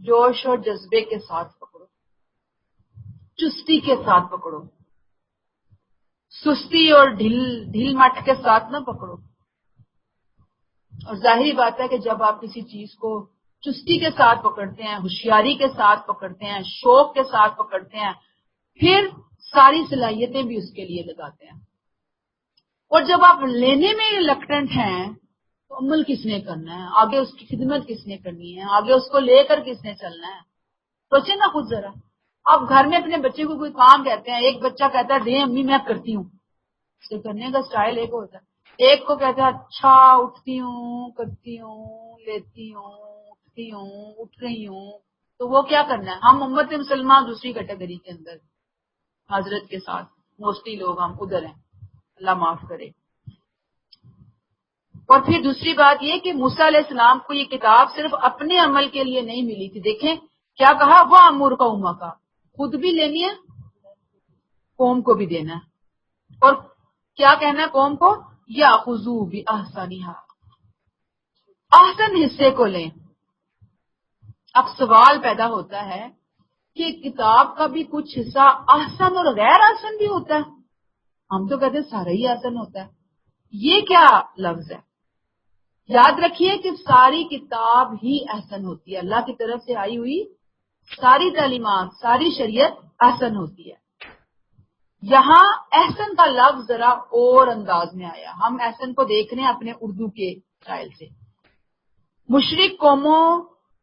جوش اور جذبے کے ساتھ پکڑو، چستی کے ساتھ پکڑو، سستی اور ڈھیل مٹ کے ساتھ نہ پکڑو. اور ظاہری بات ہے کہ جب آپ کسی چیز کو چستی کے ساتھ پکڑتے ہیں، ہوشیاری کے ساتھ پکڑتے ہیں، شوق کے ساتھ پکڑتے ہیں، پھر ساری صلاحیتیں بھی اس کے لیے لگاتے ہیں. اور جب آپ لینے میں ریلکٹنٹ ہیں تو عمل کس نے کرنا ہے, آگے اس کی خدمت کس نے کرنی ہے, آگے اس کو لے کر کس نے چلنا ہے. سوچے نا خود ذرا. آپ گھر میں اپنے بچے کو کوئی کام کہتے ہیں, ایک بچہ کہتا ہے دے امی میں کرتی ہوں, اسے کرنے کا سٹائل ایک ہوتا ہے. ایک کو کہتا ہے اچھا اٹھتی ہوں, کرتی ہوں, لیتی ہوں, اٹھتی ہوں, اٹھ رہی ہوں. تو وہ کیا کرنا ہے؟ ہم امت مسلمان دوسری کیٹیگری کے اندر حضرت کے ساتھ موسٹلی لوگ ہم ادھر ہیں, اللہ معاف کرے. اور پھر دوسری بات یہ کہ موسیٰ علیہ السلام کو یہ کتاب صرف اپنے عمل کے لیے نہیں ملی تھی. دیکھیں کیا کہا, وہ امور قوم کا, خود بھی لینی ہے, قوم کو بھی دینا ہے. اور کیا کہنا ہے قوم کو, یا خذو باحسنھا, احسن حصے کو لیں. اب سوال پیدا ہوتا ہے کہ کتاب کا بھی کچھ حصہ احسن اور غیر احسن بھی ہوتا ہے. ہم تو کہتے ہیں سارا ہی احسن ہوتا ہے. یہ کیا لفظ ہے؟ یاد رکھیے کہ ساری کتاب ہی احسن ہوتی ہے. اللہ کی طرف سے آئی ہوئی ساری تعلیمات, ساری شریعت احسن ہوتی ہے. یہاں احسن کا لفظ ذرا اور انداز میں آیا. ہم احسن کو دیکھ رہے ہیں اپنے اردو کے اسٹائل سے. مشرک قوموں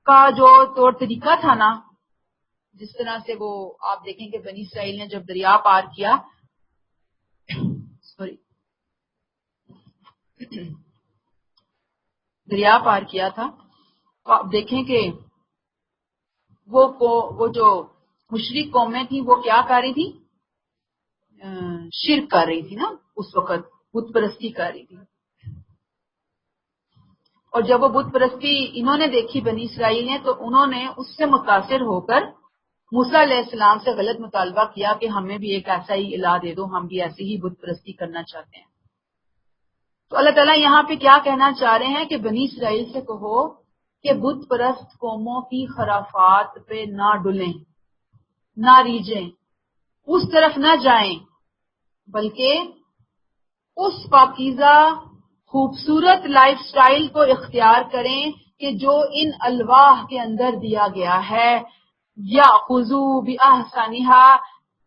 کا جو طور طریقہ تھا نا, جس طرح سے وہ آپ دیکھیں کہ بنی اسرائیل نے جب دریا پار کیا, دریا پار کیا تھا, تو آپ دیکھیں کہ وہ جو مشرک قومیں تھیں وہ کیا کر رہی تھی, شرک کر رہی تھی نا, اس وقت بت پرستی کر رہی تھی. اور جب وہ بت پرستی انہوں نے دیکھی بنی اسرائیل نے, تو انہوں نے اس سے متاثر ہو کر موسیٰ علیہ السلام سے غلط مطالبہ کیا کہ ہمیں بھی ایک ایسا ہی الہ دے دو, ہم بھی ایسی ہی بت پرستی کرنا چاہتے ہیں. تو اللہ تعالیٰ یہاں پہ کیا کہنا چاہ رہے ہیں کہ بنی اسرائیل سے کہو کہ بت پرست قوموں کی خرافات پہ نہ ڈلیں, نہ ریجیں, اس طرف نہ جائیں, بلکہ اس پاکیزہ خوبصورت لائف سٹائل کو اختیار کریں کہ جو ان الواح کے اندر دیا گیا ہے. یا خذو باحسنھا,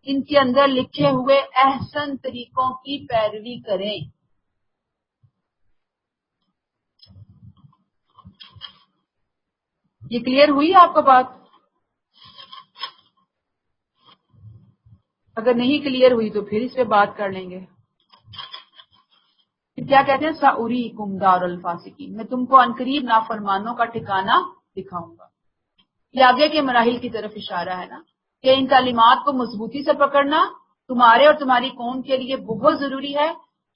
ان کے اندر لکھے ہوئے احسن طریقوں کی پیروی کریں. یہ کلیئر ہوئی آپ کو بات؟ اگر نہیں کلیئر ہوئی تو پھر اس پہ بات کر لیں گے. پھر کیا کہتے ہیں, سأریکم دار الفاسقین, میں تم کو عنقریب نافرمانوں کا ٹھکانہ دکھاؤں گا. یہ آگے کے مراحل کی طرف اشارہ ہے نا, کہ ان تعلیمات کو مضبوطی سے پکڑنا تمہارے اور تمہاری قوم کے لیے بہت ضروری ہے,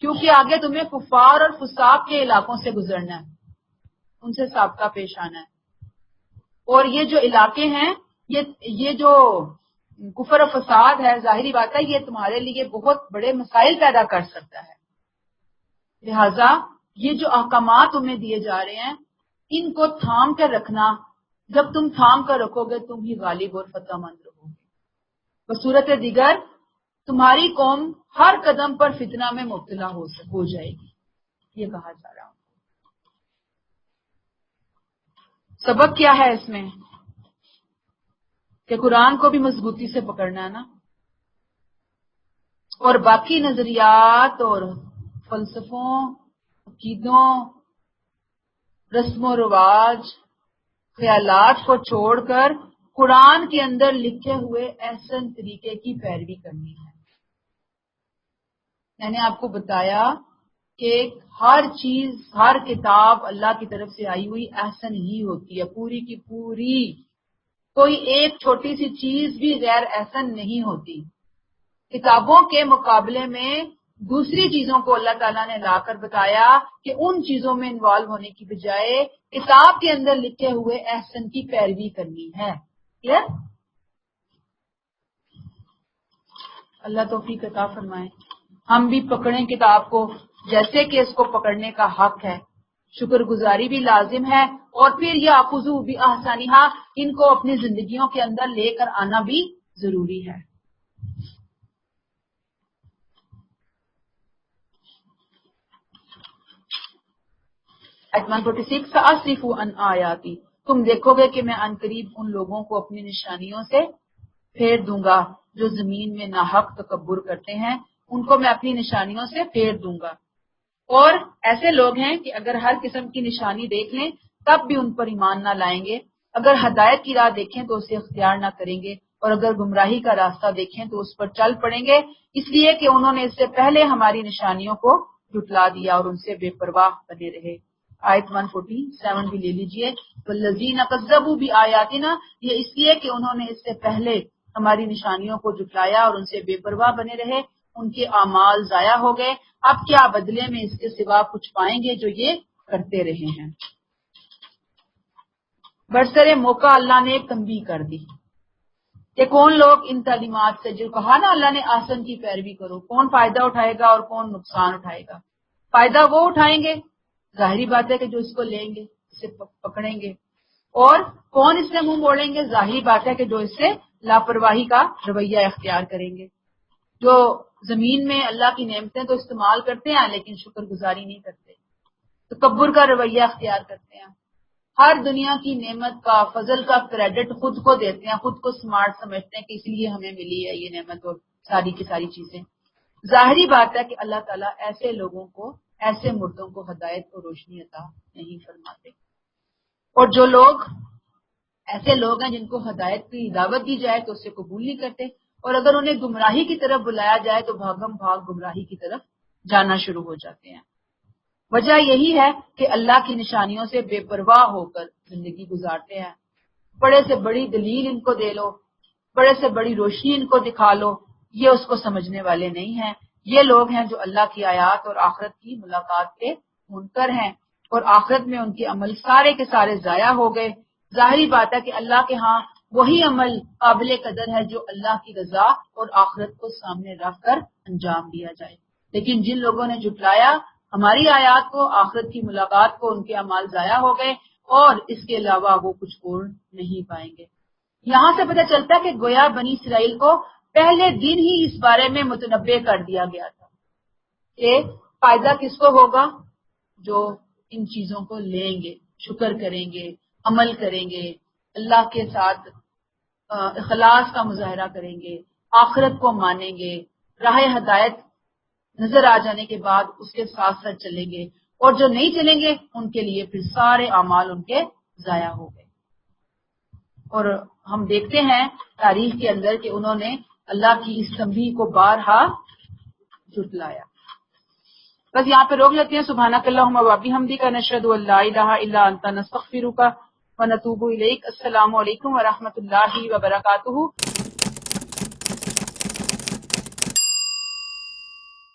کیونکہ آگے تمہیں کفار اور فساق کے علاقوں سے گزرنا ہے, ان سے سابقہ پیش آنا ہے. اور یہ جو علاقے ہیں, یہ جو کفر و فساد ہے, ظاہری بات ہے یہ تمہارے لیے بہت بڑے مسائل پیدا کر سکتا ہے. لہذا یہ جو احکامات تمہیں دیے جا رہے ہیں, ان کو تھام کر رکھنا. جب تم تھام کر رکھو گے تم ہی غالب اور فتح مند رہو گے. بصورت دیگر تمہاری قوم ہر قدم پر فتنہ میں مبتلا ہو جائے گی. یہ کہا جا رہا ہوں. سبق کیا ہے اس میں؟ کہ قرآن کو بھی مضبوطی سے پکڑنا ہے نا, اور باقی نظریات اور فلسفوں, عقیدوں, رسم و رواج, خیالات کو چھوڑ کر قرآن کے اندر لکھے ہوئے احسن طریقے کی پیروی کرنی ہے. میں نے آپ کو بتایا کہ ہر چیز, ہر کتاب اللہ کی طرف سے آئی ہوئی احسن ہی ہوتی ہے, پوری کی پوری. کوئی ایک چھوٹی سی چیز بھی غیر احسن نہیں ہوتی. کتابوں کے مقابلے میں دوسری چیزوں کو اللہ تعالیٰ نے لا کر بتایا کہ ان چیزوں میں انوالو ہونے کی بجائے کتاب کے اندر لکھے ہوئے احسن کی پیروی کرنی ہے. کلیئر؟ اللہ توفیق عطا فرمائے. ہم بھی پکڑیں کتاب کو جیسے کہ اس کو پکڑنے کا حق ہے, شکر گزاری بھی لازم ہے, اور پھر یہ خذو باحسنھا, ان کو اپنی زندگیوں کے اندر لے کر آنا بھی ضروری ہے. آیت 146, سأصرف عن آیاتی, تم دیکھو گے کہ میں عنقریب ان لوگوں کو اپنی نشانیوں سے پھیر دوں گا جو زمین میں ناحق تکبر کرتے ہیں, ان کو میں اپنی نشانیوں سے پھیر دوں گا. اور ایسے لوگ ہیں کہ اگر ہر قسم کی نشانی دیکھ لیں تب بھی ان پر ایمان نہ لائیں گے، اگر ہدایت کی راہ دیکھیں تو اسے اختیار نہ کریں گے، اور اگر گمراہی کا راستہ دیکھیں تو اس پر چل پڑیں گے، اس لیے کہ انہوں نے اس سے پہلے ہماری نشانیوں کو جھٹلا دیا اور ان سے بے پرواہ بنے رہے۔ آیت 147 بھی لے لیجئے، والذین کذبوا بآیاتنا، یہ اس لیے کہ انہوں نے اس سے پہلے ہماری نشانیوں کو جھٹلایا اور ان سے بے پرواہ بنے رہے، ان کے اعمال ضائع ہو گئے، اب کیا بدلے میں اس کے سوا کچھ پائیں گے جو یہ کرتے رہے ہیں۔ برسر موقع اللہ نے ایک تنبیہ کر دی کہ کون لوگ ان تعلیمات سے، جو کہا نا اللہ نے آسن کی پیروی کرو، کون فائدہ اٹھائے گا اور کون نقصان اٹھائے گا۔ فائدہ وہ اٹھائیں گے، ظاہری بات ہے کہ جو اس کو لیں گے، اسے پکڑیں گے، اور کون اس سے منہ موڑیں گے، ظاہری بات ہے کہ جو اس سے لاپرواہی کا رویہ اختیار کریں گے، جو زمین میں اللہ کی نعمتیں تو استعمال کرتے ہیں لیکن شکر گزاری نہیں کرتے، تکبر کا رویہ اختیار کرتے ہیں، ہر دنیا کی نعمت کا، فضل کا کریڈٹ خود کو دیتے ہیں، خود کو سمارٹ سمجھتے ہیں کہ اس لیے ہمیں ملی ہے یہ نعمت اور ساری کی ساری چیزیں۔ ظاہری بات ہے کہ اللہ تعالیٰ ایسے لوگوں کو، ایسے مردوں کو ہدایت اور روشنی عطا نہیں فرماتے، اور جو لوگ ایسے لوگ ہیں جن کو ہدایت کی دعوت دی جائے تو اسے قبول نہیں کرتے، اور اگر انہیں گمراہی کی طرف بلایا جائے تو بھاگم بھاگ گمراہی کی طرف جانا شروع ہو جاتے ہیں۔ وجہ یہی ہے کہ اللہ کی نشانیوں سے بے پرواہ ہو کر زندگی گزارتے ہیں، بڑے سے بڑی دلیل ان کو دے لو، بڑے سے بڑی روشنی ان کو دکھا لو، یہ اس کو سمجھنے والے نہیں ہیں۔ یہ لوگ ہیں جو اللہ کی آیات اور آخرت کی ملاقات کے منکر ہیں، اور آخرت میں ان کے عمل سارے کے سارے ضائع ہو گئے۔ ظاہری بات ہے کہ اللہ کے ہاں وہی عمل قابل قدر ہے جو اللہ کی رضا اور آخرت کو سامنے رکھ کر انجام دیا جائے، لیکن جن لوگوں نے جھٹلایا ہماری آیات کو، آخرت کی ملاقات کو، ان کے اعمال ضائع ہو گئے، اور اس کے علاوہ وہ کچھ اور نہیں پائیں گے۔ یہاں سے پتہ چلتا ہے کہ گویا بنی اسرائیل کو پہلے دن ہی اس بارے میں متنبع کر دیا گیا تھا کہ فائدہ کس کو ہوگا، جو ان چیزوں کو لیں گے، شکر کریں گے، عمل کریں گے، اللہ کے ساتھ اخلاص کا مظاہرہ کریں گے، آخرت کو مانیں گے، راہ ہدایت نظر آ جانے کے بعد اس کے ساتھ ساتھ چلیں گے، اور جو نہیں چلیں گے ان کے لیے پھر سارے اعمال ان کے ضائع ہو گئے۔ اور ہم دیکھتے ہیں تاریخ کے اندر کہ انہوں نے اللہ کی اس تنبیہ کو بارہا جھٹلایا۔ بس یہاں پہ روک لیتے ہیں۔ سبحانک اللہم و بحمدک، نشہد ان لا الہ الا انت، نستغفرک و نتوب الیک۔ السلام علیکم و رحمۃ اللہ وبرکاتہ۔